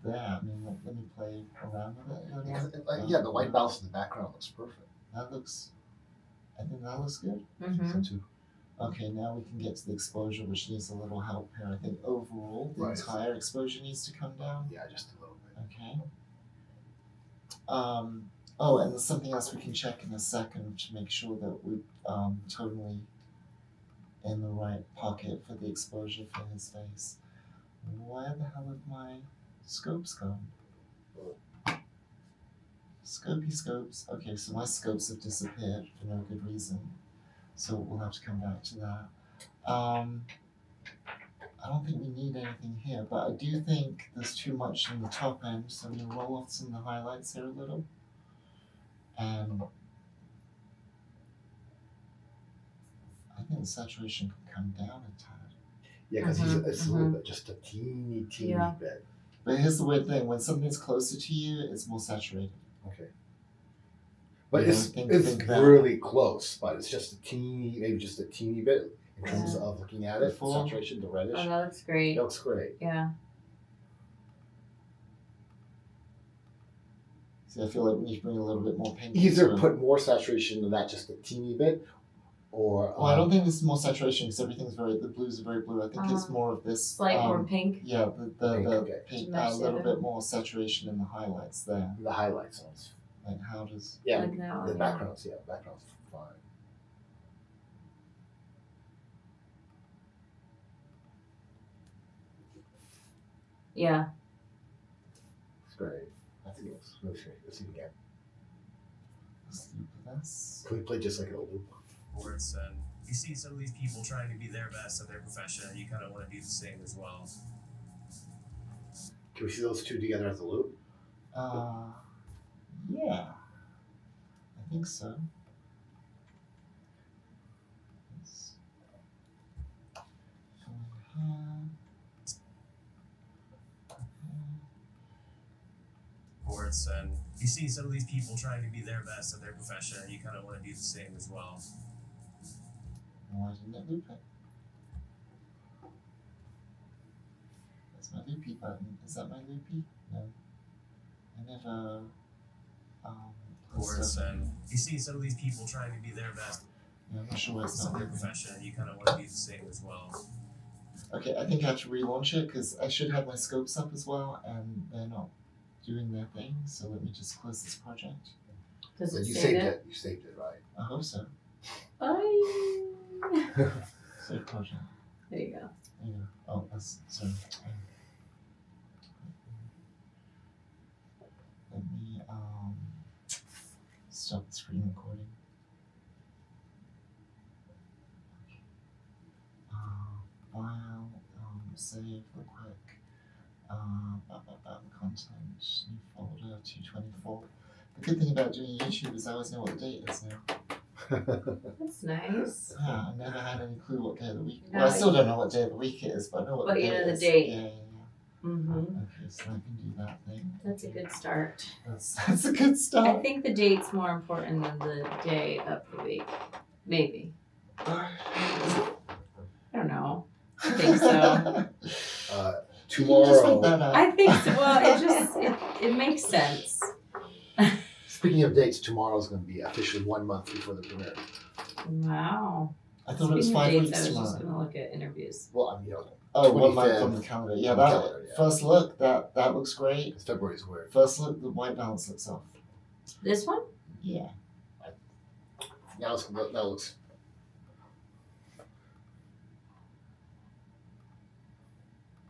there. I mean, let me play around with it a little. Yeah, the white balance in the background looks perfect. I think that looks good. Mm-hmm. So too. Okay, now we can get to the exposure, which needs a little help here. I think overall, the entire exposure needs to come down. Yeah, just a little bit. Okay. Oh, and there's something else we can check in a second to make sure that we're totally in the right pocket for the exposure for his face. Where the hell have my scopes gone? Scopy scopes. Okay, so my scopes have disappeared for no good reason. So we'll have to come back to that. I don't think we need anything here, but I do think there's too much in the top end, so I'm going to roll off some of the highlights here a little. And I think the saturation can come down a tad. Yeah, because it's a little bit, just a teeny bit. But here's the weird thing, when something's closer to you, it's more saturated. Okay. But You it's think really close, but it's just a teeny, maybe just a teeny bit in terms of looking at it. Before. Saturation, the reddish. Oh, that looks great. It looks great. Yeah. See, I feel like we need to bring a little bit more pink. Either put more saturation than that, just a teeny bit, or. Well, I don't think this is more saturation because everything's the blues are very blue. I think it's more of this. Slight more pink. Yeah, the Okay. pink, a little bit more saturation in the highlights there. The highlights ones. Like how does? Yeah, Like that the one, backgrounds. Yeah, backgrounds fine. Yeah. It's great. I think it looks really great. Let's see it again. Let's do this. Can we play just like a loop? Sports, and you see some of these people trying to be their best at their profession, and you kind of want to be the same as well. Can we see those two together as a loop? Yeah, I think so. Let's go here. Sports, and you see some of these people trying to be their best at their profession, and you kind of want to be the same as well. Why didn't it loop it? That's my loopy button. Is that my loopy? No. I never Sports, and you see some of these people trying to be their best yeah, I'm not sure why it's at not their looping. profession, and you kind of want to be the same as well. Okay, I think I have to relaunch it because I should have my scopes up as well, and they're not doing their thing. So let me just close this project. Does it You save saved it? it. You saved it, right? I hope so. Bye. Save project. There you go. There you go. Oh, that's sorry. Let me stop the screen recording. save real quick. Content, new folder, 224. The good thing about doing YouTube is I always know what the date is now. That's nice. Yeah, I never had any clue what day of the week. No, Well, I still don't know what day of the week it is, but I know what But the you date know the is. date. Yeah. Mm-hmm. Okay, so I can do that thing. That's a good start. That's a good I start. think the date's more important than the day of the week. Maybe. I don't know. I think so. Can you just make Tomorrow. that up? I think so. Well, it makes sense. Speaking of dates, tomorrow's going to be officially 1 month before the premiere. Wow. I thought it was 5 Speaking of weeks dates, I was tomorrow. just gonna look at interviews. Well, I'm, you know, Oh, 1 month 25th on the calendar. Yeah, on the that calendar, yeah. first look, that looks great. February's weird. First look, the white balance looks off. This one? Yeah. Now that looks.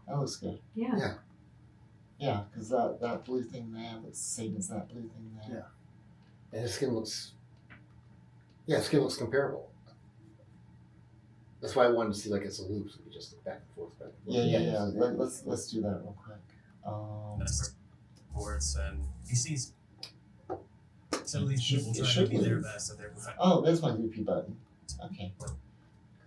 That looks good. Yeah. Yeah, because that blue thing there looks the same as that blue thing there. Yeah. And his skin looks. Yeah, his skin looks comparable. That's why I wanted to see like it's a loop, so we just look back and forth, back and forth. Yeah. Let's do that real quick. Reports, and he sees some of these people It trying to should be their move. best at their profession. Oh, there's my loopy button. Okay.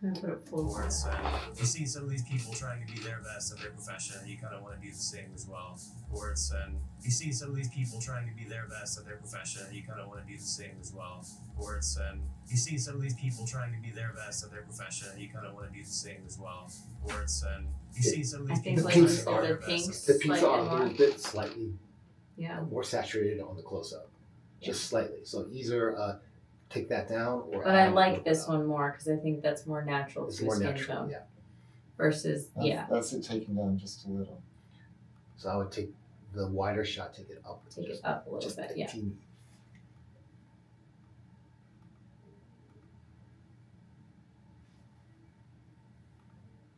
Can I put it full? Reports, and you see some of these people trying to be their best at their profession, and you kind of want to do the same as well. Reports, and you see some of these people trying to be their best at their profession, and you kind of want to do the same as well. Reports, and you see some of these people trying to be their best at their profession, and you kind of want to do the same as well. Reports, and you see some of I these think people like trying pinks to be instead their of best. pinks, The pinks slightly are a more. little bit slightly Yeah. more saturated on the close up. Just slightly. So either take that down or. But I add like more this down. one more because I think that's more natural It's to more skin natural, tone yeah. versus That's it taken down just a little. So I would take the wider shot, take it up. take it just- up a little just bit. a Yeah. teeny.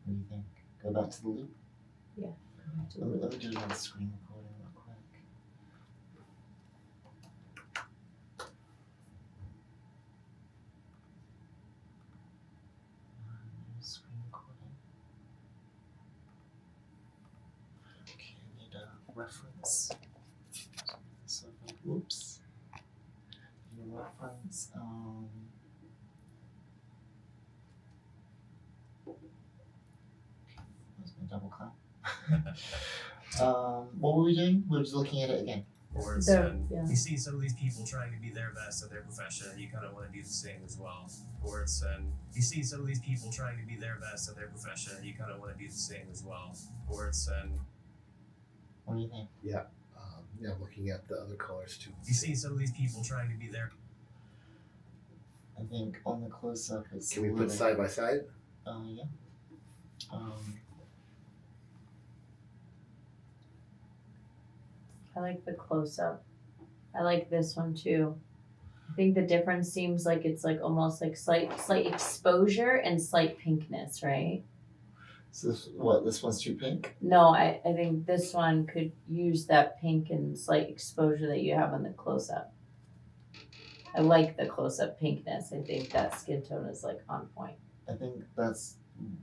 What do you think? Go back to the loop? Yeah. Let me do another screen recording real quick. Screen recording. Okay, I need a reference. So, whoops. Need a reference. Where's my double clap? What were we doing? We were just looking at it again. Reports, So, and yeah. you see some of these people trying to be their best at their profession, and you kind of want to do the same as well. Reports, and you see some of these people trying to be their best at their profession, and you kind of want to do the same as well. Reports, and What do you think? Yeah, I'm looking at the other colors too. you see some of these people trying to be their I think on the close up it's Can we a put little, side by side? yeah. I like the close up. I like this one too. I think the difference seems like it's like almost like slight exposure and slight pinkness, right? So this one's too pink? No, I think this one could use that pink and slight exposure that you have on the close up. I like the close up pinkness. I think that skin tone is like on point. I think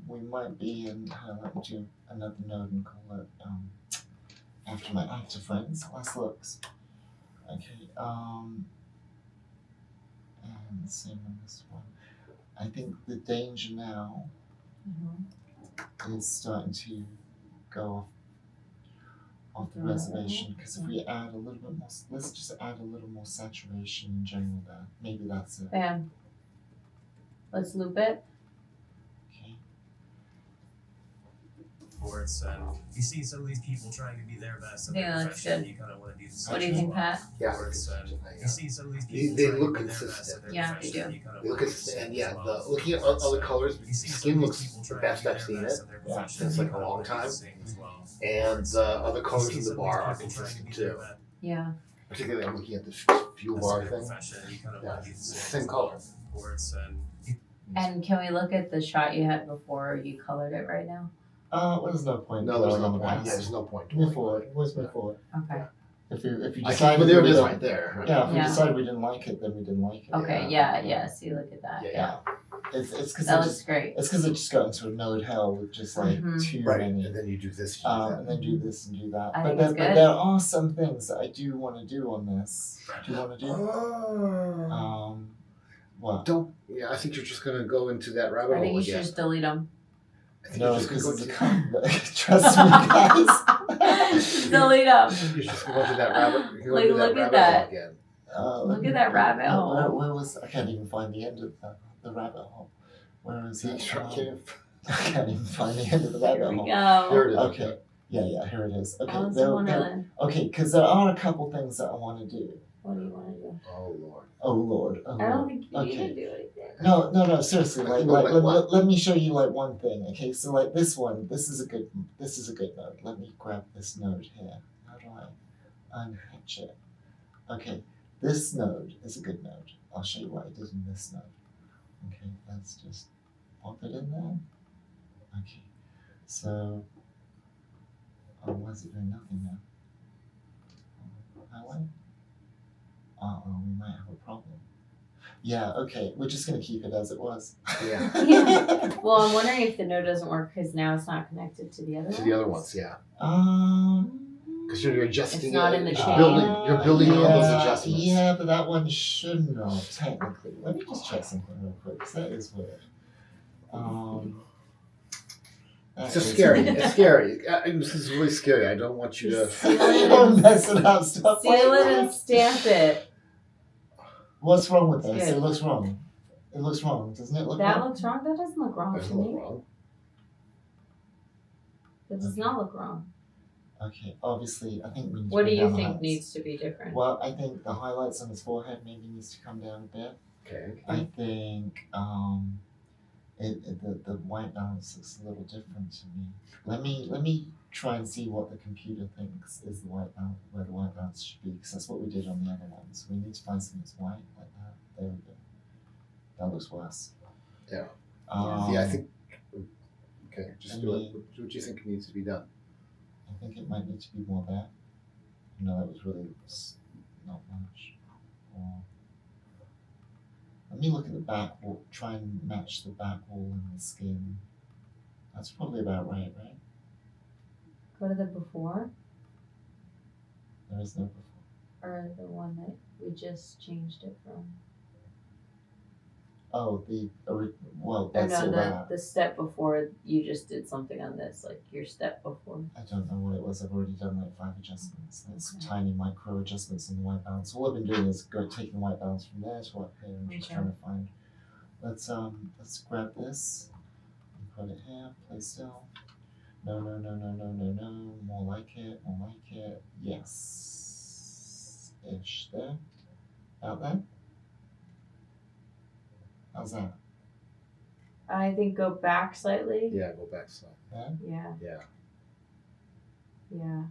we might be in let me do another node and call it after my actor friends, last looks. Okay, and the same on this one. I think the danger now is starting to go off the reservation, because if we add a little bit more, let's just add a little more saturation in general there. Maybe that's it. Bam. Let's loop it. Okay. reports, and you see some of these people trying to be their best at Yeah, their that's profession, good. and you kind of want to do the same. What do you as think, well. Pat? Yeah, Reports, and you see some of these They- people they trying look to be their best consistent. at their Yeah, they profession, do. and you kind of They look want at to do the same and as well. looking at other colors, You see some skin of these looks people the trying best to be I've their seen best it. at their Yeah, profession, since, and like, you a kinda long wanna do the time. same as well. and the other You colors see in some the of these bar are people trying to consistent be their too. best Yeah. Particularly, I'm looking at the fuel at bar their thing. profession, and you kind of Yeah, want to do the it's the same same as color. well. Reports, and And can we look at the shot you had before you colored it right now? Well, there's no point. No, there's dwelling no on the point. past. Yeah, there's no point. Move forward. Always move forward. Okay. If you I decide see, but there it we is don't- right there. Right? Yeah, if we Yeah. decide we didn't like it, then we didn't like it. Okay, yeah. See, look at that. Yeah. It's because That looks great. it's because it just got into a node hell with just like Mhm. too Right, many. and then you do this. You do that. And then do this and do that. I But think there, it's but good. there are some things that I do want to do on this. Do you want to do? Oh. What? Don't. Yeah, I think you're just gonna go into that rabbit I think hole you should again. just delete them. I think No, you're just because gonna it's go a to. trust me, guys. Delete them. You're just gonna go to that rabbit. You're Like, gonna do look that at rabbit that. hole again. Look at that rabbit hole. Where was I can't even find the end of the rabbit hole. Where is it? I can't even find the end of the There rabbit we hole. go. There it is. Okay. Yeah, here it is. Okay, Alice there- in there- Wonderland. okay, because there are a couple things that I want to do. What do you want to do? Oh Lord. Oh Lord. Oh I don't Lord. think you Okay. can do anything. No, seriously, Like, let, what? let me show you like one thing, okay? So like this one, this is a good node. Let me grab this node here. How do I unhatch it? Okay, this node is a good node. I'll show you what I did in this node. Okay, let's just pop it in there. Okay, so, why is it doing nothing now? Highway? Uh-oh, we might have a problem. Yeah, okay, we're just gonna keep it as it was. Yeah. Yeah. Well, I'm wondering if the node doesn't work because now it's not connected to the other To the other ones, yeah. Um, Because you're adjusting. It's not it. in the You're chain. You're building on those adjustments. Yeah, but that one should not, technically. Let me just check something real quick, because that is weird. It's just scary. It's scary. This is really scary. I don't want you to. Don't mess it up, stop Seal playing it that. and stamp it. What's wrong with this? Good. It looks wrong. It looks wrong. Doesn't it look That wrong? looks wrong. That doesn't look wrong There's to nothing me. wrong. That does not look wrong. Okay, obviously, I think we need to What do bring you down the think highlights. needs to be different? Well, I think the highlights on his forehead maybe needs to come down a bit. Okay. I think the white balance looks a little different to me. Let me try and see what the computer thinks is the white balance, where the white balance should be, because that's what we did on the other ones. We need to find something that's white like that. There we go. That looks worse. Yeah. Yeah, I think. Okay, just do it. What do you think needs to be done? I think it might need to be more there. No, that was really not much. Or, let me look at the back wall, try and match the back wall and the skin. That's probably about right? Go to the before There is no before. or the one that we just changed it from? Oh, well, Or that's all no, that. the step before you just did something on this, like your step before. I don't know what it was. I've already done like 5 adjustments. There's Okay. tiny micro adjustments in the white balance. All I've been doing is taking the white balance from there to up here and just Okay. trying to find. Let's grab this and put it here. Play still. No. More like it. Yes. Ish there. Out there. How's that? I think go back slightly. Yeah, go back some. Yeah. Yeah. Yeah.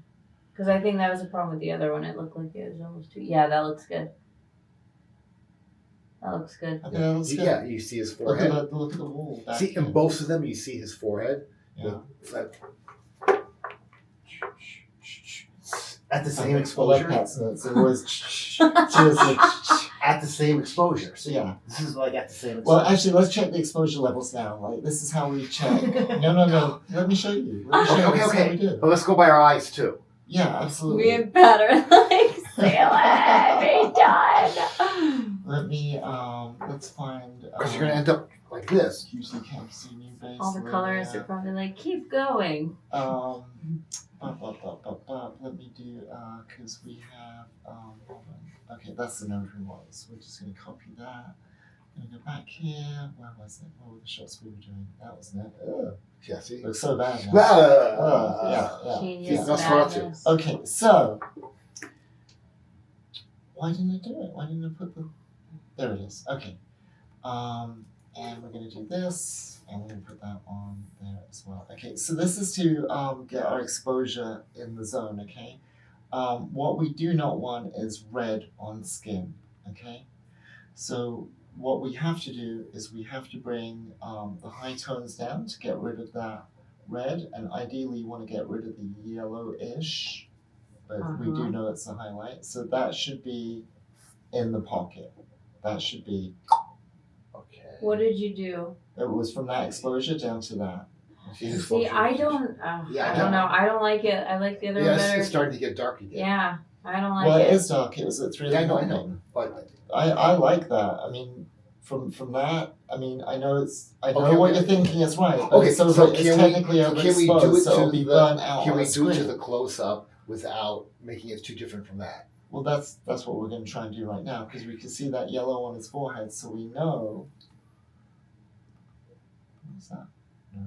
Because I think that was a problem with the other one. It looked like it was almost too. Yeah, that looks good. That looks good. Okay, that looks good. Yeah, you see his Look at forehead. the wall. Back See, here. in both of them, you see his forehead. Yeah. At the same I like exposure. that, so it's always seriously. At the same exposure. See, Yeah. this is like at the same exposure. Well, actually, let's check the exposure levels now. Like, this is how we check. No. Let me show you. Let me show you. Okay, This is how okay. we do. But let's go by our eyes too. Yeah, absolutely. We had better like seal it. Be done. Let me, let's find. Because you're gonna end up like this. QC Camps new base. All the colors are probably like keep going. Let me do, because we have, hold on. Okay, that's the node we was. We're just going to copy that. Gonna go back here. Where was it? What were the shots we were doing? That wasn't it. Ugh. Yeah, see? Looks so bad now. Yeah. Genius that's for us too. madness. Okay, so why didn't I do it? Why didn't I put the? There it is. Okay, and we're gonna do this, and we're gonna put that on there as well. Okay, so this is to get our exposure in the zone. Okay, what we do not want is red on skin. Okay, so what we have to do is we have to bring the high tones down to get rid of that red, and ideally you want to get rid of the yellowish but we do Uh-huh. know it's a highlight. So that should be in the pocket. That should be, Okay. What did you do? it was from that exposure down to that. See, See, I don't. Yeah, I don't know. I don't like it. I like the other Yeah, one better. it's starting to get dark again. Yeah, I don't like Well, it. it is dark. It was at 3 in Yeah, the I know. morning. But I like that. I mean, from that, I mean, I know Okay, what okay. you're thinking is right. But okay, it's so it's can technically we do overexposed, it so it'll to be the burnt out can on we the do it to screen. the close up without making it too different from that? Well, that's what we're going to try and do right now, because we can see that yellow on his forehead, so we know. What's that? No,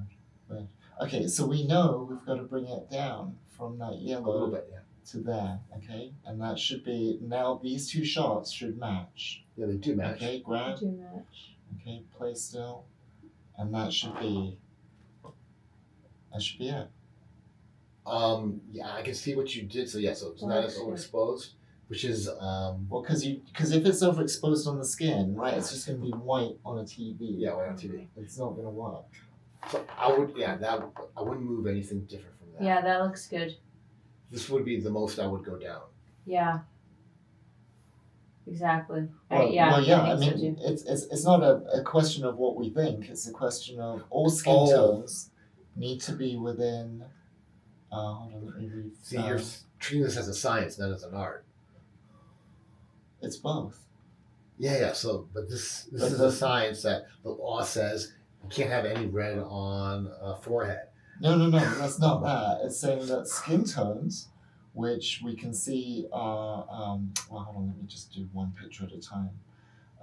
red. Okay, so we know we've got to bring it down from that A little yellow bit, yeah. to there. Okay, and that should be now. These two shots should match. Yeah, they do match. Okay, grab. Too much. Okay, play still, and that should be it. Yeah, I can see what you did. So yeah, so it's not as That's good. overexposed, which is Well, because if it's overexposed on the skin, right, it's just going to be white on a TV. yeah, right on TV. It's not going to work. So I wouldn't move anything different from that. Yeah, that looks good. This would be the most I would go down. Yeah. Exactly. Well, yeah. I think so mean, too. it's not a question of what we think. It's a question of all skin Oh. tones need to be within. Hold on, let me read. See, you're treating this as a science, not as an art. It's both. Yeah. So, but this But is a science that the law says you can't have any red on forehead. No, that's not that. It's saying that skin tones, which we can see are, well, hold on, let me just do one picture at a time.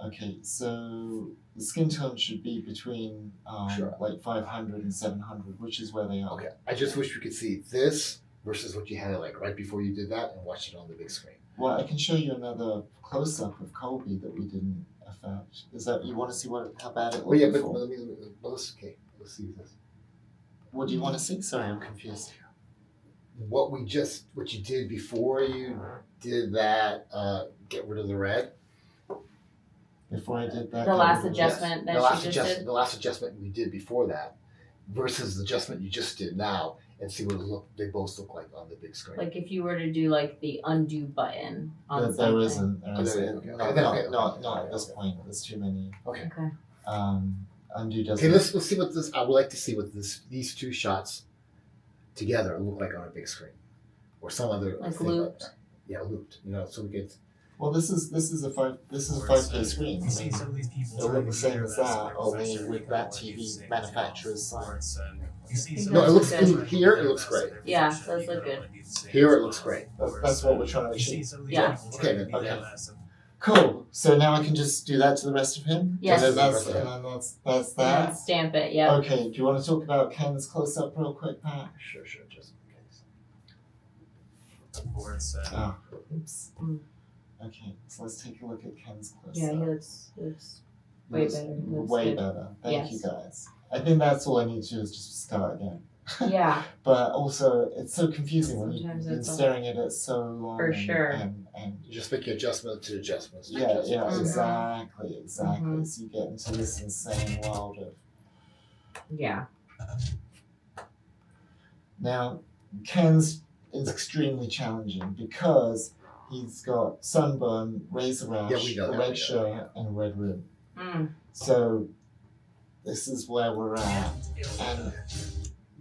Okay, so the skin tone should be between Sure. like 500 and 700, which is where they are. Okay, I just wish we could see this versus what you had like right before you did that and watch it on the big screen. Well, I can show you another close-up of Colby that we didn't affect. Is that, you want to see how bad it looked Well, yeah, but before? let's see this. What do you want to see? Sorry, I'm confused. What you did before you did that, get rid of the red. Before I did that, The last yes. adjustment that the last she just adjustment, did. the last adjustment we did before that, versus the adjustment you just did now, and see what they both look like on the big screen. Like if you were to do like the undo button on There something. isn't. There Oh, there isn't. isn't. No, Okay, okay, not okay, at this okay. point. There's too many. Okay. Okay. Undo doesn't. Okay, let's see what this. I would like to see what these two shots together look like on a big screen, or some other Like thing looped. Yeah, looped. So we get. Well, this is a 5K screen. I You see mean, some of these people it'll trying look to the be same their as best that, at their only profession, with you that kinda wanna do TV the same as manufacturer's well. side. Sports, and you see It some does of look these good. people trying to Here, be it their looks best at great. their Yeah, profession, those you look kinda good. wanna do the same Here as it looks well. great. That's what we're trying to You see achieve. some of these Yeah. people trying to be Okay. their best. And Cool. So now I can just do that to the rest of him. Yes. And then that's And that. stamp it. Yeah. Okay. Do you want to talk about Ken's close up real quick, Pat? Sure, just in case. sports, and Oh, oops. Mm. Okay. So let's take a look at Ken's close Yeah, up. he looks way better. He looks Way good. better. Thank you Yes. guys. I think that's all I need to do is just start again. Yeah, But also, it's so confusing when you've Sometimes been it's all- staring at it so long. For sure. And You just make adjustment to adjustments. to yeah, adjustments. exactly. Mhm. So you get into this insane world of. yeah. Now, Ken's is extremely challenging because he's got sunburn, razor rash, Yeah, we know a that, red we know shirt, that, and a red rib. Mm. So, this is where we're at. And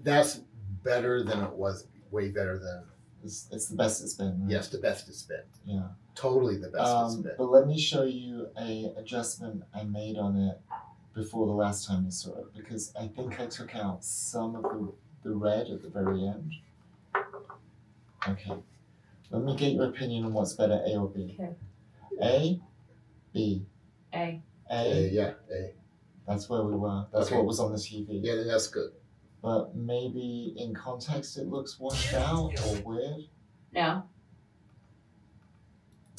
That's better than it was. Way better than it's the best it's been. Right? yes, the best it's been. Yeah. Totally the best it's been. But let me show you a adjustment I made on it before the last time you saw it, because I think I took out some of the red at the very end. Okay. Let me get your opinion on what's better, A or B. Okay. A, B. A. Yeah. That's where we were. That's Okay. what was on the TV. Yeah, then that's good. But maybe in context it looks washed out or weird. No.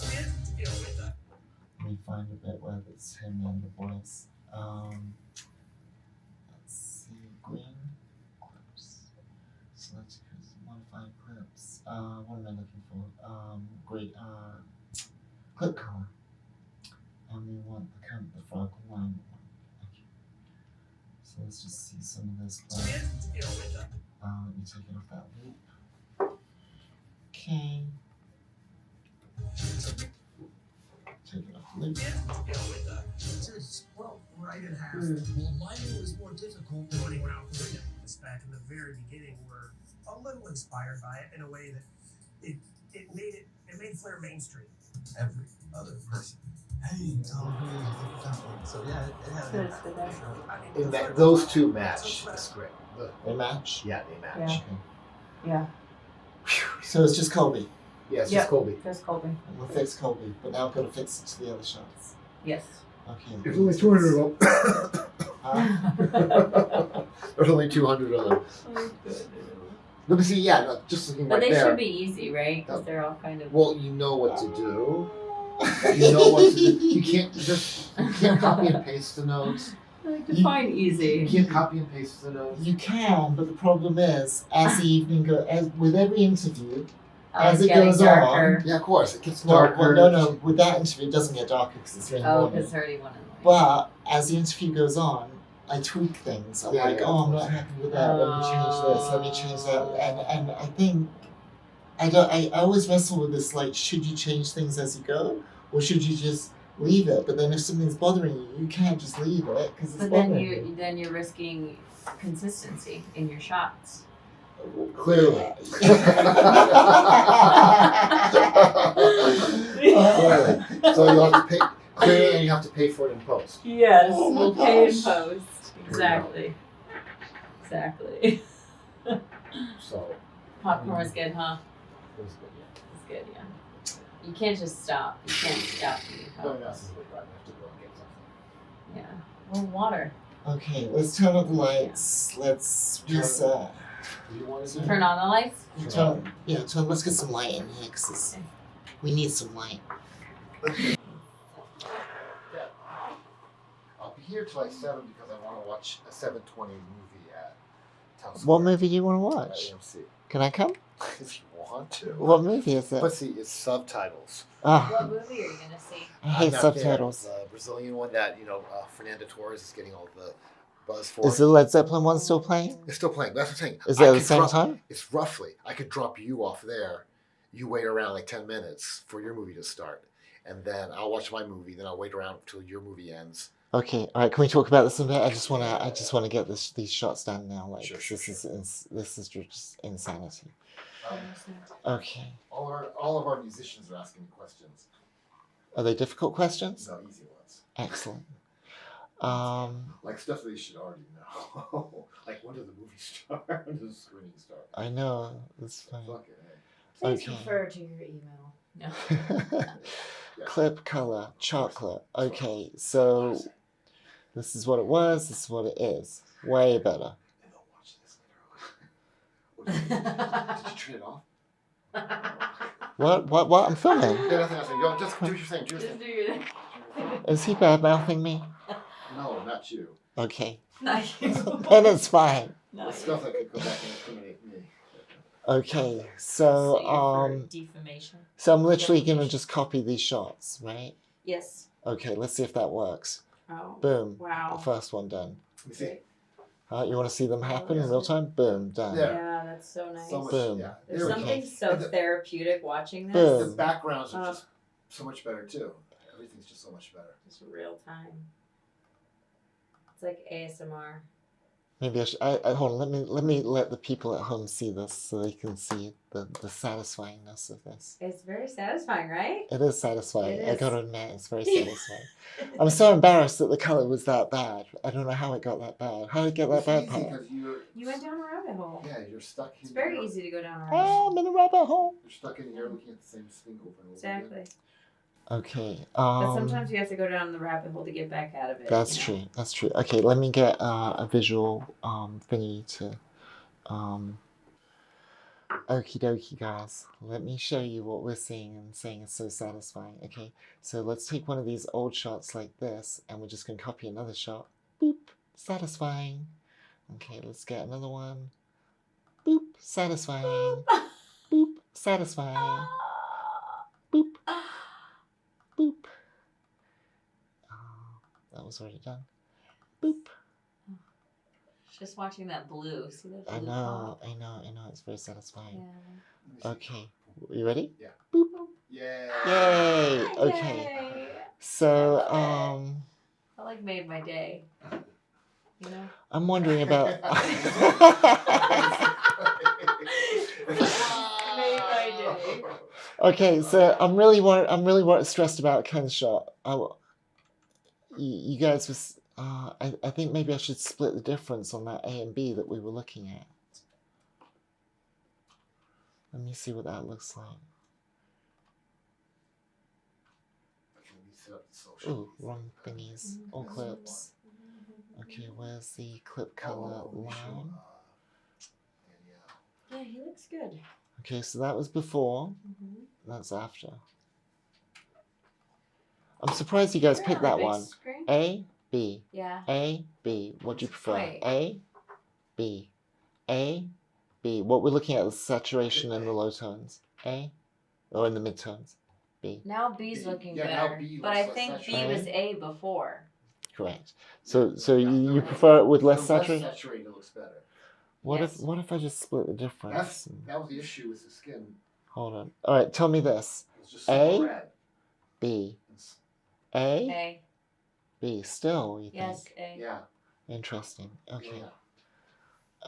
Let me find a bit where it's him and the voice. Let's see, green clips. Select modify clips. What am I looking for? Great. Clip color. And we want the frog line one. Okay. So let's just see some of this play. Let me take it off that loop. Okay. It's, well, right in half. Well, mining was more difficult than running around Korea. Back in the very beginning, were a little inspired by it in a way that it made FLAIR mainstream. Every other person. Hey, so yeah, it had an impact. Those two match the script. They match? Yeah, they match. Yeah. So it's just Colby. Yeah, it's just Colby. Just Colby. And we'll fix Colby, but now I've got to fix it to the other shots. Yes. Okay. There's only 200 of them. Huh? There's only 200 of them. Let me see, just looking But right they there. should be easy, right? Because they're all kind of. Well, you know what to do. You know what to do. You can't copy and paste the notes. I like to find You easy. can't copy and paste the notes. You can, but the problem is, as the evening goes, with every interview, as It's it getting goes darker. on. Yeah, of course. It gets Well, darker. no. With that interview, it doesn't get darker because it's really Oh, morning. because 31 in the morning. But as the interview goes on, I tweak things. I'm like, oh, I'm not happy with that. Let me change this. Let me change that. And I think I always wrestle with this. Like, should you change things as you go, or should you just leave it? But then if something's bothering you, you can't just leave it because it's But bothering then you're risking consistency in your shots. Clearly. Oh. So you have to pay. Clearly, and you have to pay for it in post. Yes, Oh my we'll pay in gosh. post. Exactly. Exactly. So Popcorn was good, huh? it was good. It's good, yeah. You can't just stop. You can't stop eating No Coke. one else is really right. I have to go and get something. Yeah. Or water. Okay, let's turn up the lights. Let's reset. Do you want to do? Turn on the lights. Let's get some light in here because we need some light. I'll be here till like 7 because I want to watch a 7:20 movie at Town Square. What movie do you want to At watch? AMC. Can I come? If you want to. What movie is it? But see, it's subtitles. Ah, What movie are you gonna see? I hate I'm not subtitles. there. The Brazilian one that Fernando Torres is getting all the buzz for. Is the Led Zeppelin one still playing? It's still playing. That's what I'm saying. Is it I at the could same drop- time? It's roughly. I could drop you off there. You wait around like 10 minutes for your movie to start, and then I'll watch my movie. Then I'll wait around until your movie ends. Okay, all right. Can we talk about this a bit? I just wanna get these shots done now. Like Sure. this is just insanity. Okay, All of our musicians are asking me questions. are they difficult questions? No, easy ones. Excellent. Like stuff that you should already know. Like when does the movie start? When does the screening start? I know it's funny. Fuck it. Please Okay. refer to your email. No. Yeah. Clip color chocolate. Okay, so this is what it was. This is what it is. Way better. And I'll watch this later on. Did you turn it off? What? I'm filming. Yeah, nothing. Go, just do what you're saying. Do your Just thing. do your thing. Is he bad mouthing me? No, not you. Okay, Not you. then it's fine. The Not you. stuff that could go back and incriminate me. Okay, So so you're for defamation. so I'm literally gonna just copy these shots, right? Yes. Okay, let's see if that works. Oh. Boom. The Wow. first one done. Let me see. You want to see them happen in real time? Boom, done. Yeah. Yeah, that's so nice. So much, Boom. yeah. There's There we go. something so And the- therapeutic watching this. Boom. The backgrounds are just so much better too. Everything's just so much better. Just real time. It's like ASMR. Maybe I should. Hold on. Let the people at home see this so they can see the satisfyingness of this. It's very satisfying, right? It is satisfying. It I is. gotta admit, it's very satisfying. I'm so embarrassed that the color was that bad. I don't know how it got that bad. How did it get that It's bad? easy Pat? because You went down a rabbit hole. yeah, you're stuck in It's very here. easy to go down a rabbit Oh, hole. I'm in a rabbit hole. You're stuck in here looking at the same thing over and over Exactly. again. Okay. But sometimes you have to go down the rabbit hole to get back out of it. That's you know? true. That's true. Okay, let me get a visual thingy to Okie dokie, guys. Let me show you what we're seeing and saying is so satisfying. Okay, so let's take one of these old shots like this, and we're just going to copy another shot. Boop, satisfying. Okay, let's get another one. Boop, satisfying. Boop, satisfying. Boop, boop. That was already done. Boop. Just watching that blue. See that blue I know, pop? I know. It's very satisfying. Yeah. Okay, you ready? Yeah. Boop. Yeah. Yay! Okay. Yay. So, That like made my day. You know? I'm wondering about. Made my day. Okay, so I'm really stressed about Ken's shot. You guys was. I think maybe I should split the difference on that A and B that we were looking at. Let me see what that looks like. Oh, wrong thingies. All clips. Okay, where's the clip color line? Yeah, he looks good. Okay, so that was before. That's after. I'm surprised you guys We're picked on the that big one. screen. A, B. Yeah. A, B. What do you prefer? Wait. A, B. A, B. What we're looking at is saturation in the low tones. A, or in the midtones. B. Now B's looking Yeah, now better. B But looks I less think B saturated. was A before. Correct. So you prefer it with less saturated? Less saturated looks better. What Yes. if I just split the difference? That was the issue with the skin. Hold on. All right, tell me this. It's just super A? red. B. It's- A, A. B. Still, you Yes, think? A. Yeah. Interesting. Okay. Yeah.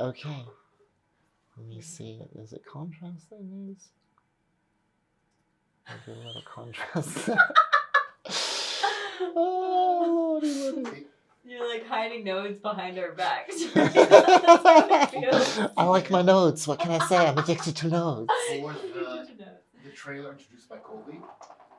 Okay. Let me see. Is it contrast that needs? Maybe a little contrast. Oh, lordy, lordy. You're like hiding nodes behind our backs. I like my nodes. What can I say? I'm addicted to nodes. For the trailer introduced by Colby,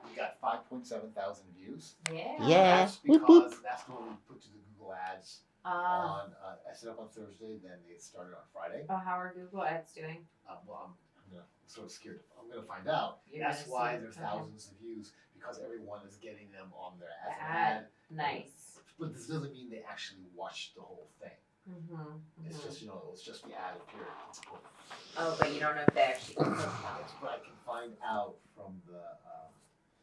we got 5.7 thousand views. Yeah. Yeah. That's Whoop, because whoop. that's the one we put to the Google ads Ah. on. I set up on Thursday, then they started on Friday. Oh, how are Google ads doing? Well, I'm sort of scared. I'm gonna find out. You're That's gonna why see. there's Okay. thousands of views because everyone is getting them on their The as an ad. ad. Nice. But this doesn't mean they actually watched the whole thing. It's just it's just the ad appeared. Oh, but you don't know if they actually. But I can find out from the.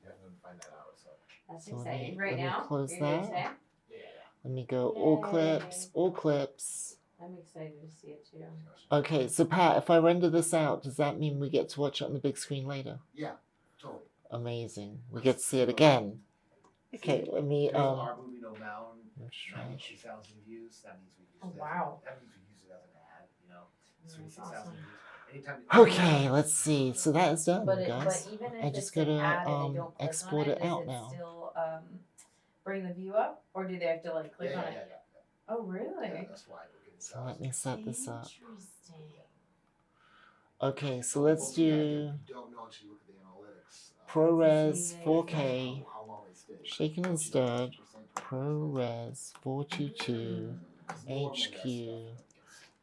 Yeah, I'm gonna find that out. So. That's So exciting. let Right me now, close you're here that. today? Yeah. Let me go all Yay. clips, all clips. I'm excited to see it too. Okay, so Pat, if I render this out, does that mean we get to watch it on the big screen later? Yeah, totally. Amazing. We get to see it again. Okay, let me Here's our movie No Mountain. try. 92,000 views. That means we used it. Wow. That means we used it as an ad. That's 36,000 awesome. views. Anytime. Okay, let's see. So that is done, But guys. even if I it's just an gotta ad and they don't click export on it out does now. still bring the view up, or do they have to like click on it? Yeah. Oh, really? Yeah, that's why we're getting So let me set this up. Interesting. Okay, so let's do You don't know until you look at the analytics. ProRes Yeah. 4K, How long they stay. shaken and stirred, ProRes 422, HQ,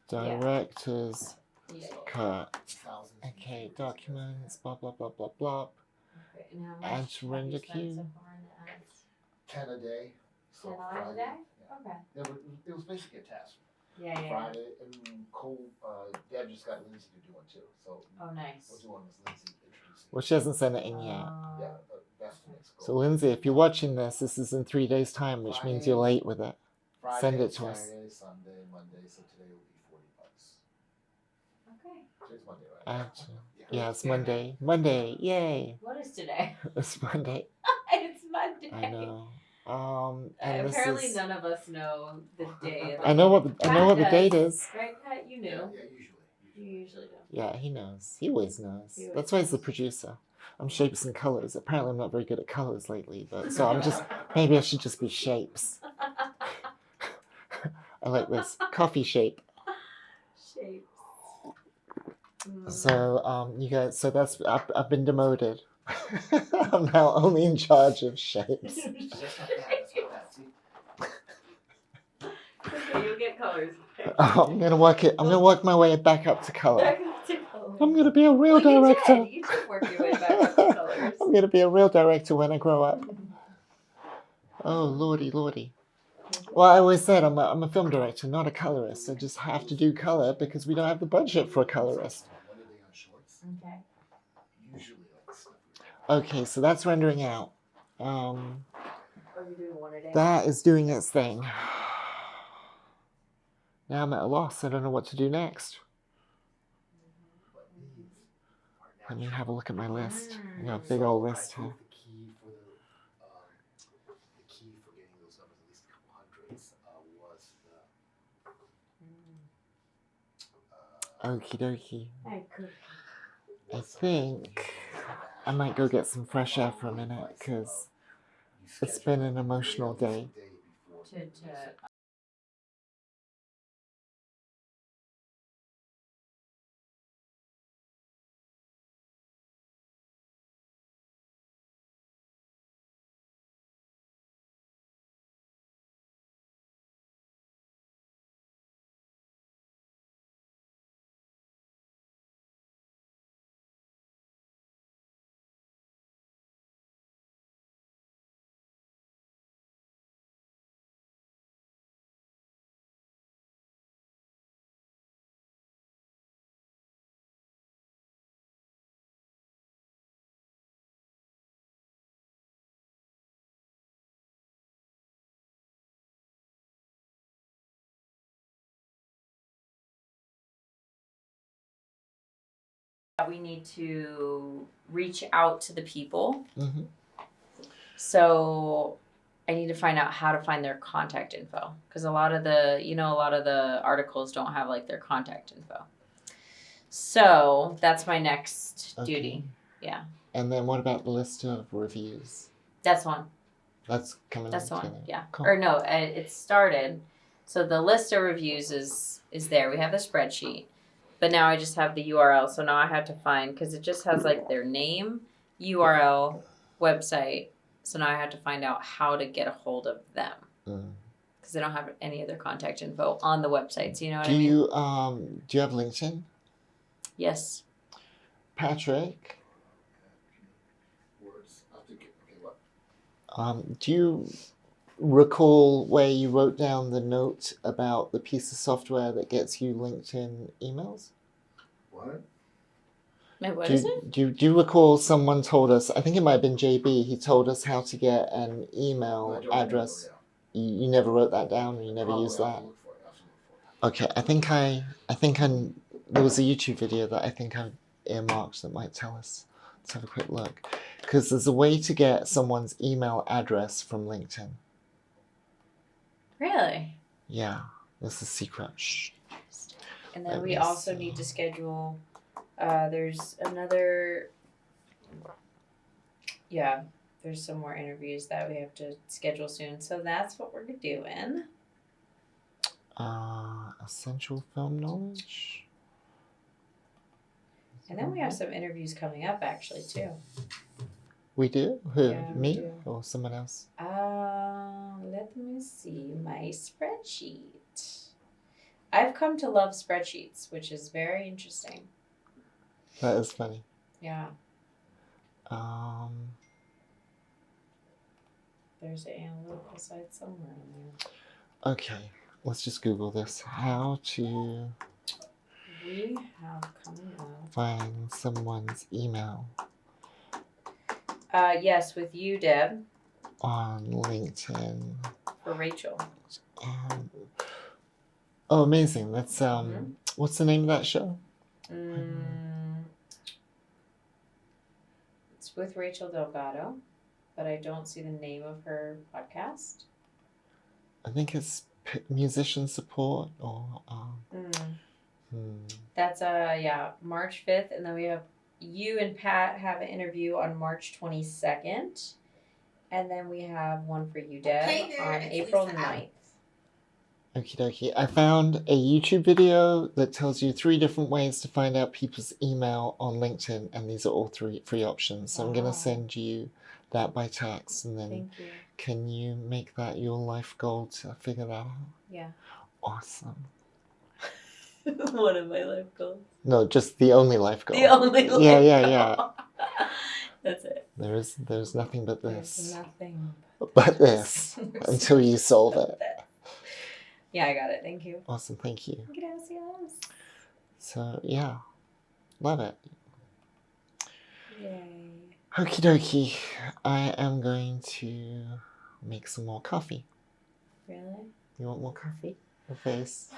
director's Yeah. cut. Thousands of Okay, views. documents, blah blah blah blah blah. Okay, and how Add much to have render you spent queue. so far in the ads? 10 a day. So $10 a Friday, day? Yeah. Okay. It was basically a test. Yeah. Friday, and Cole, Deb just got Lindsay to do one too. So Oh, nice. we'll do one with Lindsay introducing. Well, she hasn't sent it in yet. Yeah, but that's the next goal. So Lindsay, if you're watching this, this is in 3 days' time, which means you're late with it. Friday, send it to us. Saturday, Sunday, Monday. So today will be $40. Okay. Today's Monday, right? Yeah, it's Monday. Monday, yay! What is today? It's Monday. It's Monday. I know. And this Apparently, is. none of us know the day. I know what the date is. Right, Pat? You knew. Yeah, usually. You usually do. Yeah, he knows. He always knows. He always That's why he's the producer. I'm shapes and colors. Apparently, I'm not very good at colors lately, but so I'm just maybe I should just be shapes. I like this coffee shape. Shapes. So you guys, so that's I've been demoted. I'm now only in charge of shapes. That's not bad. That's not bad. See? Okay, you'll get colors. I'm gonna work my way back up to color. Back up to colors. I'm gonna be a real Well, director. You did work your way back up to colors. I'm gonna be a real director when I grow up. Oh lordy, lordy. Well, I always said I'm a film director, not a colorist. I just have to do color because we don't have the budget for a colorist. One a day on shorts. Okay. Usually like stuff. Okay, so that's rendering out. Are you doing one a day? That is doing its thing. Now I'm at a loss. I don't know what to do next. But these are Let me natural. have a look at my list. I got a So big old I list put here. the key for the Okie dokie. I could. I think I might go get some fresh air for a minute because it's been an emotional day. To we need to reach out to the people. Mm-hmm. So I need to find out how to find their contact info because a lot of the articles don't have like their contact info. So that's my next duty. Yeah. And then what about the list of reviews? That's one. That's coming. That's the one. together. Yeah. Cool. Or no, it started. So the list of reviews is there. We have the spreadsheet, but now I just have the URL. So now I have to find because it just has like their name, URL, website. So now I have to find out how to get a hold of them because they don't have any of their contact info on the websites. You know what I mean? Do you have LinkedIn? Yes. Patrick, Words. I'll think it. Okay, what? do you recall where you wrote down the note about the piece of software that gets you LinkedIn emails? What? Wait, what do is you, it? Do you recall someone told us, I think it might have been JB, he told us how to get an No, I email don't remember, address. yeah. You never wrote that down or you never Probably, used I'll that? have to look for it. I'll have to look for it. Okay, I think there was a YouTube video that I think I earmarked that might tell us. Let's have a quick look. Because there's a way to get someone's email address from LinkedIn. Really? Yeah, this is secret. Shh. And then Let we me also see. need to schedule. There's another. Yeah, there's some more interviews that we have to schedule soon. So that's what we're doing. Essential film knowledge. And then we have some interviews coming up actually too. We do? Who? Yeah, we Me? do. Or someone else? Let me see my spreadsheet. I've come to love spreadsheets, which is very interesting. That is funny. Yeah, Um, there's an analytical side somewhere in there. okay, let's just Google this. How to We have coming up. find someone's email Yes, with you, Deb, on LinkedIn. for Rachel. Oh, amazing. That's Mhm. what's the name of that show? It's with Rachel Delgado, but I don't see the name of her podcast. I think it's musician support or That's March 5th, and then we have you and Pat have an interview on March 22nd, and then we have one for you, Deb, Hey there, on it's April Lisa. 9th. Okie dokie. I found a YouTube video that tells you 3 different ways to find out people's email on LinkedIn, and these are all 3 free options. So I'm Wow. gonna send you that by text, and then Thank you. can you make that your life goal to figure that out? Yeah. Awesome. One of my life goals. No, just the only life goal. The only life Yeah. goal. That's it. There's nothing but There's this. nothing But this. Until you solve it. Yeah, I got it. Thank you. Awesome, thank you. Gracias. So yeah. Love it. Yay. Okie dokie. I am going to make some more coffee. Really? You want more coffee? Or face? I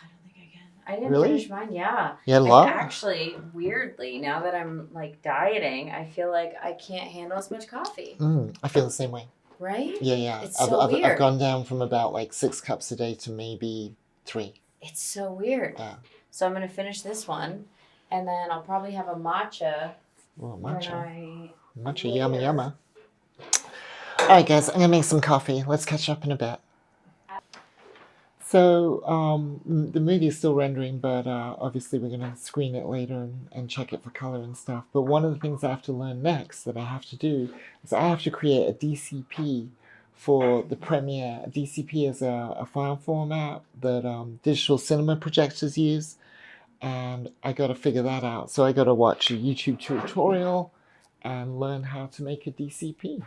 don't think I can. I didn't Really? finish mine. Yeah. Yeah, I love. actually, weirdly, now that I'm like dieting, I feel like I can't handle as much coffee. I feel the same way. Right? Yeah. It's so weird. I've gone down from about like 6 cups a day to maybe 3. It's so weird. Yeah. So I'm gonna finish this one, and then I'll probably have a matcha. Well, When matcha. I Matcha, yummy, later- yummy. All right, guys, I'm gonna make some coffee. Let's catch up in a bit. So the movie is still rendering, but obviously we're gonna screen it later and check it for color and stuff. But one of the things I have to learn next that I have to do is I have to create a DCP for the premiere. A DCP is a file format that digital cinema projectors use, and I got to figure that out. So I got to watch a YouTube tutorial and learn how to make a DCP.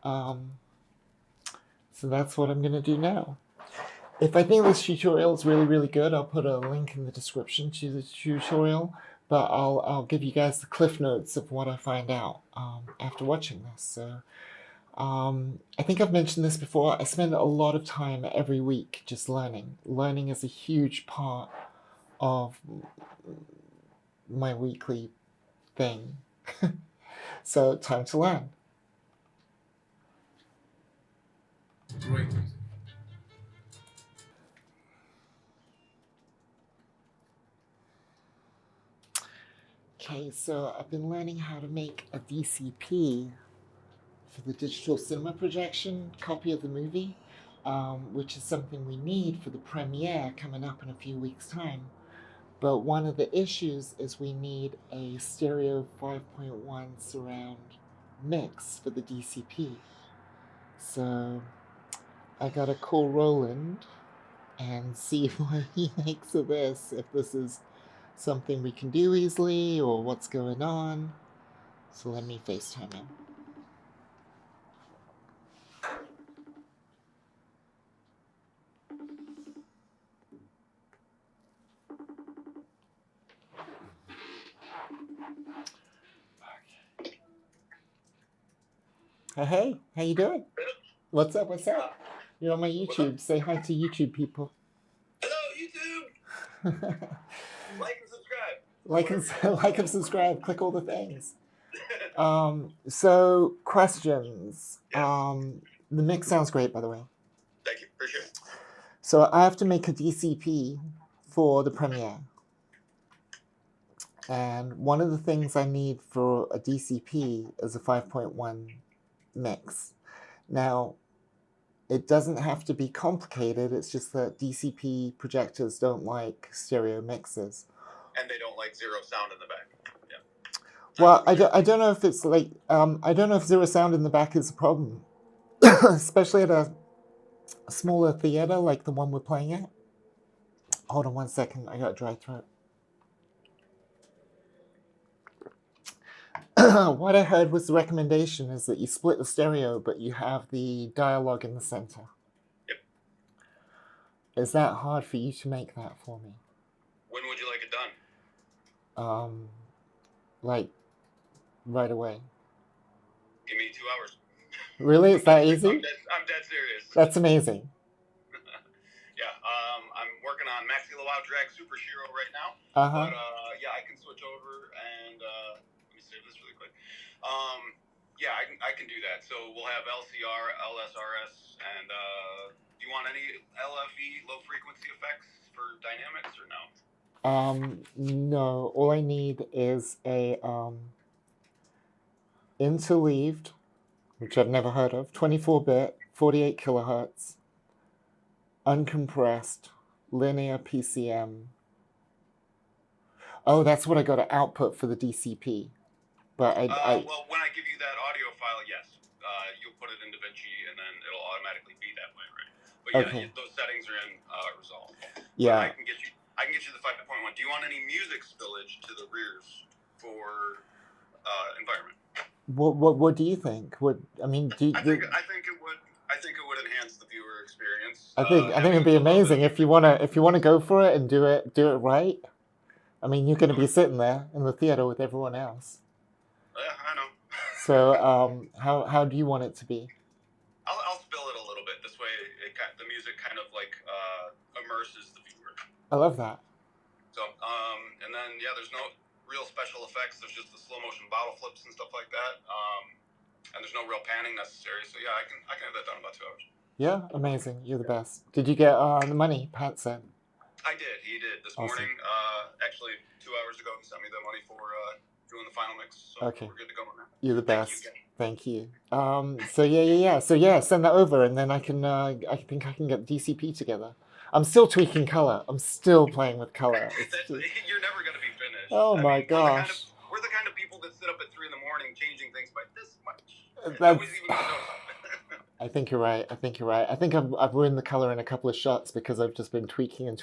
So that's what I'm going to do now. If I think this tutorial is really, really good, I'll put a link in the description to the tutorial, but I'll give you guys the cliff notes of what I find out after watching this. So I think I've mentioned this before. I spend a lot of time every week just learning. Learning is a huge part of my weekly thing. So time to learn. Great music. Okay, so I've been learning how to make a DCP for the digital cinema projection copy of the movie, which is something we need for the premiere coming up in a few weeks' time. But one of the issues is we need a stereo 5.1 surround mix for the DCP. So I gotta call Roland and see what he makes of this, if this is something we can do easily or what's going on. So let me FaceTime him. Hey, how you doing? What's up? You're on my YouTube. Say hi to YouTube people. Hello, YouTube! Like and subscribe. Like and subscribe. Click all the things. So questions. Yes. The mix sounds great, by the way. Thank you, appreciate it. So I have to make a DCP for the premiere. And one of the things I need for a DCP is a 5.1 mix. Now, it doesn't have to be complicated. It's just that DCP projectors don't like stereo mixes. And they don't like zero sound in the back. Yeah. Well, I don't know if it's like, I don't know if zero sound in the back is a problem, especially at a smaller theater like the one we're playing at. Hold on one second, I got a dry throat. What I heard was the recommendation is that you split the stereo, but you have the dialogue in the center. Yep. Is that hard for you to make that for me? When would you like it done? Like, right away. Give me 2 hours. Really? Is that easy? I'm dead serious. That's amazing. Yeah, I'm working on Maxi Luau Drag Super Shiro right now. Uh-huh. But yeah, I can switch over and let me save this really quick. Yeah, I can do that. So we'll have LCR, LSRS, and do you want any LFE, low frequency effects for dynamics or no? No. All I need is a interleaved, which I've never heard of, 24-bit, 48 kilohertz, uncompressed, linear PCM. Oh, that's what I got to output for the DCP. But well, when I give you that audio file, yes, you'll put it in DaVinci, and then it'll automatically be that way, right? But yeah, Okay. those settings are in Resolve. Yeah. But I can get you the 5.1. Do you want any music spillage to the rears for environment? What do you think? I think I think it would enhance the viewer experience. I think it'd be amazing if you wanna go for it and do it right. I mean, you're gonna be sitting there in the theater with everyone else. Yeah, I know. So how do you want it to be? I'll spill it a little bit. This way, the music kind of like immerses the viewer. I love that. So and then yeah, there's no real special effects. There's just the slow motion bottle flips and stuff like that. And there's no real panning necessary. So yeah, I can have that done in about 2 hours. Yeah, amazing. You're the best. Did you get the money Pat sent? I did. He did this Awesome. morning. Actually, 2 hours ago, he sent me the money for doing the final mix. So Okay. we're good to go on that. You're the Thank best. you, Kenny. Thank you. So yeah. So yeah, send that over, and then I can. I think I can get DCP together. I'm still tweaking color. I'm still playing with color. It's just, You're never going to be finished. oh I my mean, gosh. We're the kind of people that sit up at 3 in the morning changing things by this much. That's, Nobody's even going to notice. I think you're right. I think I've ruined the color in a couple of shots because I've just been tweaking.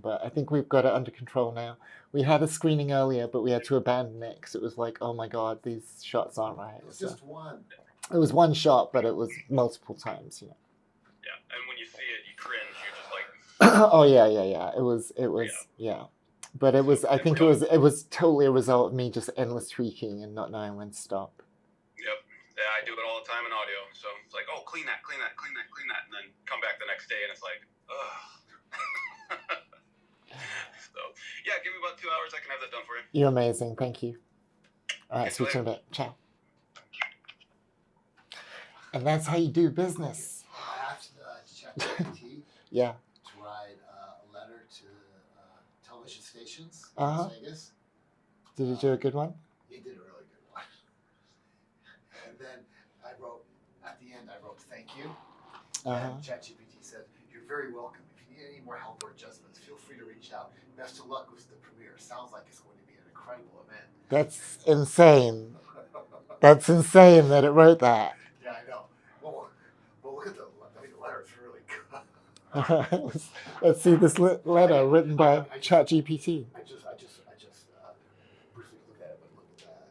But I think we've got it under control now. We had a screening earlier, but we had to abandon it because it was like, oh my god, these shots aren't right. It was just one. It was one shot, but it was multiple times. Yeah, and when you see it, you cringe. You're just like. Oh yeah. It was yeah. But it was. I think it was totally a result of me just endless tweaking and not knowing when to stop. Yep. Yeah, I do it all the time in audio. So it's like, oh, clean that, and then come back the next day and it's like, ugh. So yeah, give me about 2 hours. I can have that done for you. You're amazing. Thank you. All right, speak to you in a bit. Ciao. And that's how you do business. I asked ChatGPT Yeah. to write a letter to television stations in Uh-huh. Las Vegas. Did you do a good one? He did a really good one. And then I wrote, at the end, I wrote thank you. And ChatGPT said, you're very welcome. If you need any more help or adjustments, feel free to reach out. Best of luck with the premiere. Sounds like it's going to be an incredible event. That's insane. That's insane that it wrote that. Yeah, I know. Well, look at the letter. It's really good. Let's see this letter written by ChatGPT. I just briefly looked at it, but look at that.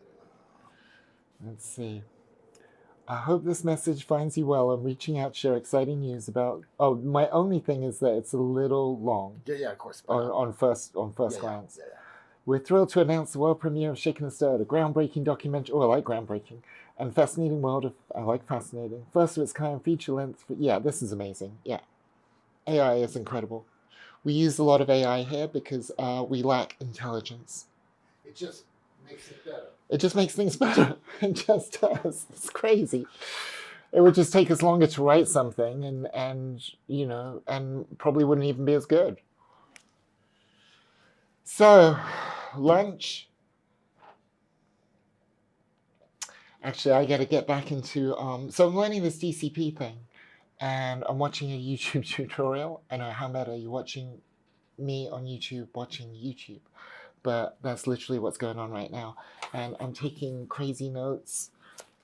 Let's see. I hope this message finds you well. I'm reaching out to share exciting news about. Oh, my only thing is that it's a little long. Yeah, of course. On first glance. Yeah. We're thrilled to announce the world premiere of Shaken and Stirred, a groundbreaking documentary. Oh, I like groundbreaking. And fascinating world of. I like fascinating. First of its kind, feature length. Yeah, this is amazing. Yeah. AI is incredible. We use a lot of AI here because we lack intelligence. It just makes it better. It just makes things better. It just does. It's crazy. It would just take us longer to write something and probably wouldn't even be as good. So, lunch. Actually, I got to get back into... so I'm learning this DCP thing. And I'm watching a YouTube tutorial. I know how meta, you're watching me on YouTube watching YouTube. But that's literally what's going on right now. And I'm taking crazy notes.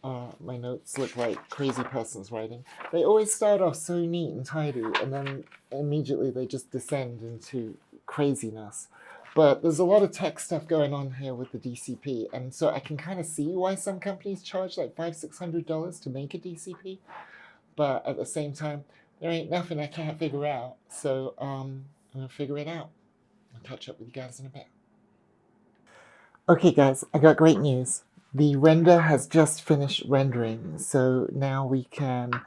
My notes look like crazy person's writing. They always start off so neat and tidy, and then immediately they just descend into craziness. But there's a lot of tech stuff going on here with the DCP, and so I can kind of see why some companies charge like $500-600 to make a DCP. But at the same time, there ain't nothing I can't figure out. So I'm gonna figure it out. I'll catch up with you guys in a bit. Okay guys, I got great news. The render has just finished rendering, so now we can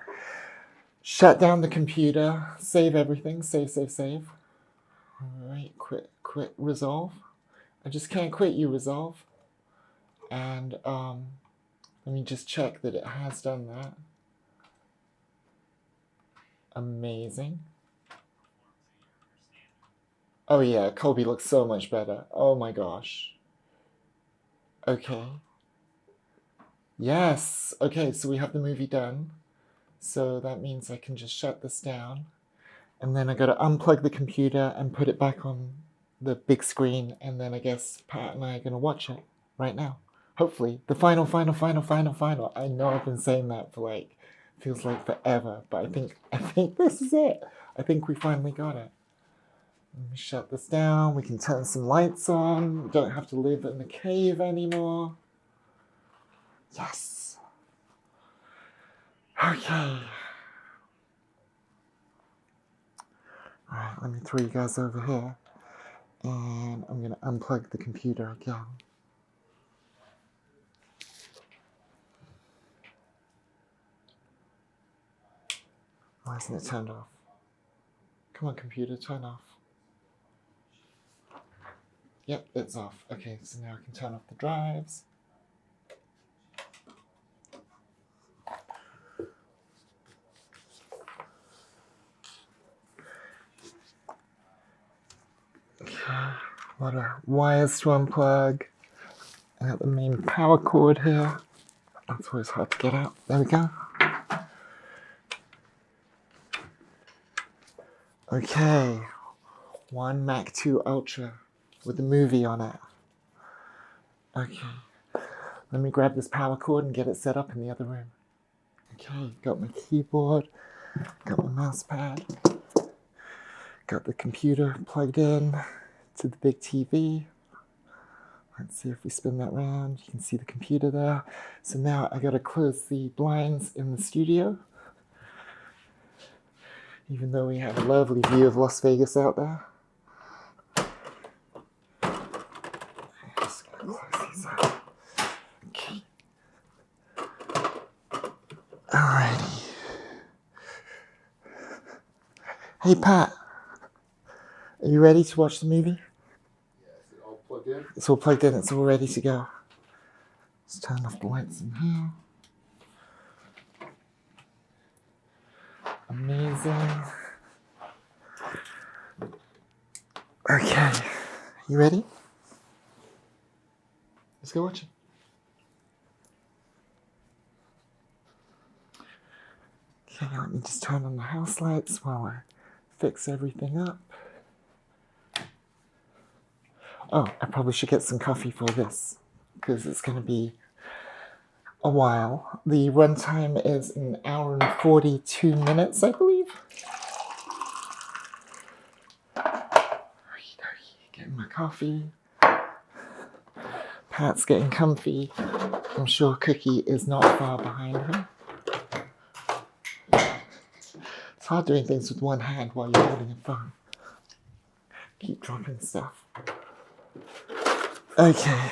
shut down the computer, save everything, save. Alright, quit resolve. I just can't quit you, resolve. And let me just check that it has done that. Amazing. Oh yeah, Colby looks so much better. Oh my gosh. Okay. Yes. Okay, so we have the movie done. So that means I can just shut this down. And then I got to unplug the computer and put it back on the big screen. And then I guess Pat and I are going to watch it right now. Hopefully. The final. I know I've been saying that for like, feels like forever. But I think this is it. I think we finally got it. Let me shut this down. We can turn some lights on. We don't have to live in the cave anymore. Yes. Okay. Alright, let me throw you guys over here. And I'm going to unplug the computer again. Why isn't it turned off? Come on, computer, turn off. Yep, it's off. Okay, so now I can turn off the drives. Okay, a lot of wires to unplug. I got the main power cord here. That's always hard to get out. There we go. Okay, one Mac 2 Ultra with a movie on it. Okay, let me grab this power cord and get it set up in the other room. Okay, got my keyboard, got my mouse pad, got the computer plugged in to the big TV. Let's see if we spin that round. You can see the computer there. So now I gotta close the blinds in the studio. Even though we have a lovely view of Las Vegas out there. Just gonna close these up. Okay. Alrighty. Hey Pat, are you ready to watch the movie? Yeah, is it all plugged in? It's all plugged in, it's all ready to go. Let's turn off the lights in here. Amazing. Okay, you ready? Let's go watch it. Okay, let me just turn on the house lights while I fix everything up. Oh, I probably should get some coffee for this because it's going to be a while. The runtime is an hour and 42 minutes, I believe. Getting my coffee. Pat's getting comfy. I'm sure Cookie is not far behind her. It's hard doing things with one hand while you're holding a phone. Keep dropping stuff. Okay.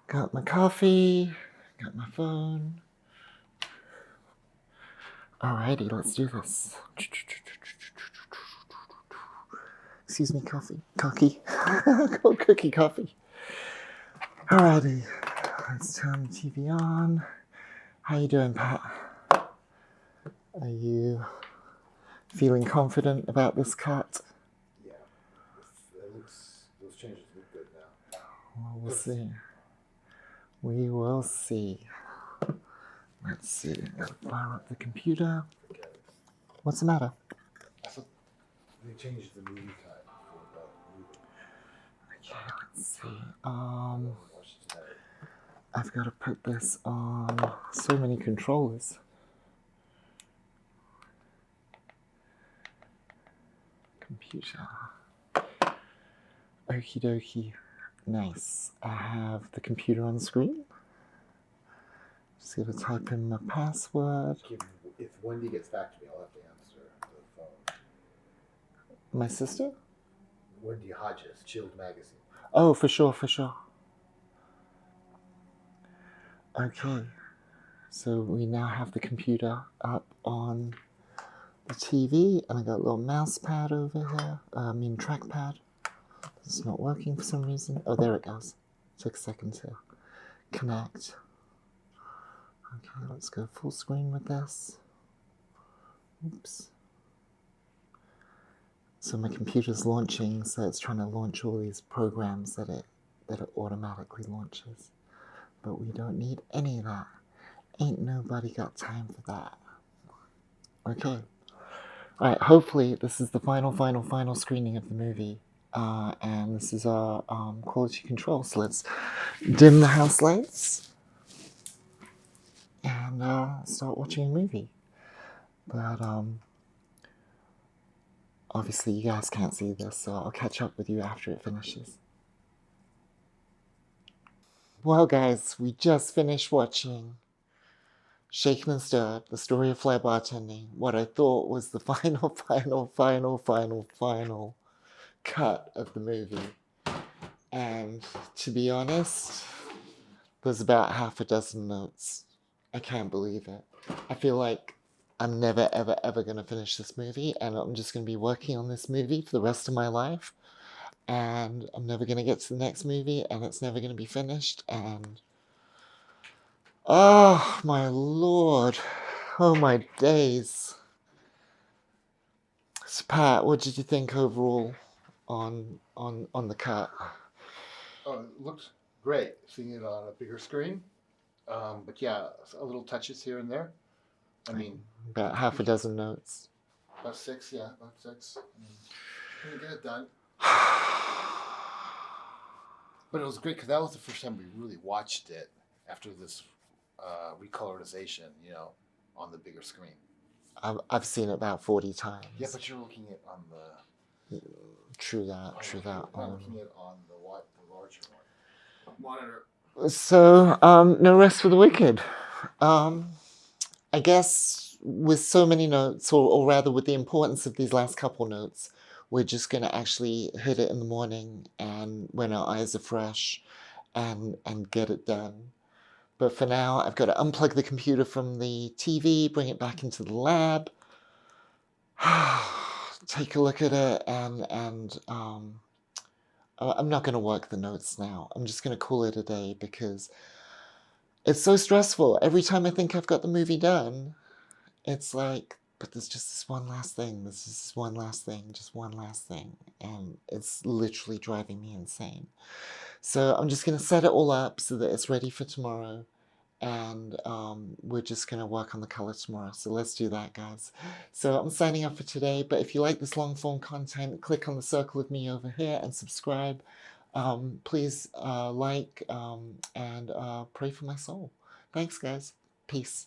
Got my coffee, got my phone. Alrighty, let's do this. Excuse me, coffee. Cookie. Called Cookie Coffee. Alrighty, let's turn the TV on. How you doing, Pat? Are you feeling confident about this cut? Yeah. It looks, those changes look good now. Well, we'll see. We will see. Let's see. Gotta fire up the computer. Forget it. What's the matter? I thought they changed the movie time for the movie. Okay, let's see. Watch it tonight. I've got to put this on so many controllers. Computer. Okie dokie. Nice. I have the computer on the screen. Just gotta type in my password. If Wendy gets back to me, I'll have to answer the phone. My sister? Wendy Hodges, Chilled Magazine. Oh, for sure, for sure. Okay. So we now have the computer up on the TV, and I got a little mouse pad over here. Trackpad. It's not working for some reason. Oh, there it goes. Took a second to connect. Okay, let's go full screen with this. Oops. So my computer's launching, so it's trying to launch all these programs that it automatically launches. But we don't need any of that. Ain't nobody got time for that. Okay. Alright, hopefully this is the final screening of the movie. And this is our quality control. So let's dim the house lights and start watching a movie. But obviously you guys can't see this, so I'll catch up with you after it finishes. Well guys, we just finished watching Shaken and Stirred, the story of FLAIR bartending. What I thought was the final cut of the movie. And to be honest, there's about half a dozen notes. I can't believe it. I feel like I'm never ever gonna finish this movie, and I'm just gonna be working on this movie for the rest of my life, and I'm never gonna get to the next movie, and it's never gonna be finished, and oh my lord, oh my days. So Pat, what did you think overall on the cut? Oh, it looked great seeing it on a bigger screen. But yeah, a little touches here and there. I mean, About half a dozen notes. about 6, yeah, about 6. I mean, gonna get it done. But it was great because that was the first time we really watched it after this recolorization, you know, on the bigger screen. I've seen it about 40 times. Yeah, but you're looking at on the. True that. I'm looking at on the larger one. Monitor. So, no rest for the wicked. I guess with so many notes, or rather with the importance of these last couple notes, we're just going to actually hit it in the morning and when our eyes are fresh and get it done. But for now, I've got to unplug the computer from the TV, bring it back into the lab, take a look at it, and I'm not going to work the notes now. I'm just going to call it a day because it's so stressful. Every time I think I've got the movie done, it's like, but there's just this one last thing. There's just this one last thing, just one last thing. And it's literally driving me insane. So I'm just going to set it all up so that it's ready for tomorrow. And we're just going to work on the color tomorrow. So let's do that, guys. So I'm signing off for today. But if you like this long form content, click on the circle of me over here and subscribe. Please like and pray for my soul. Thanks, guys. Peace.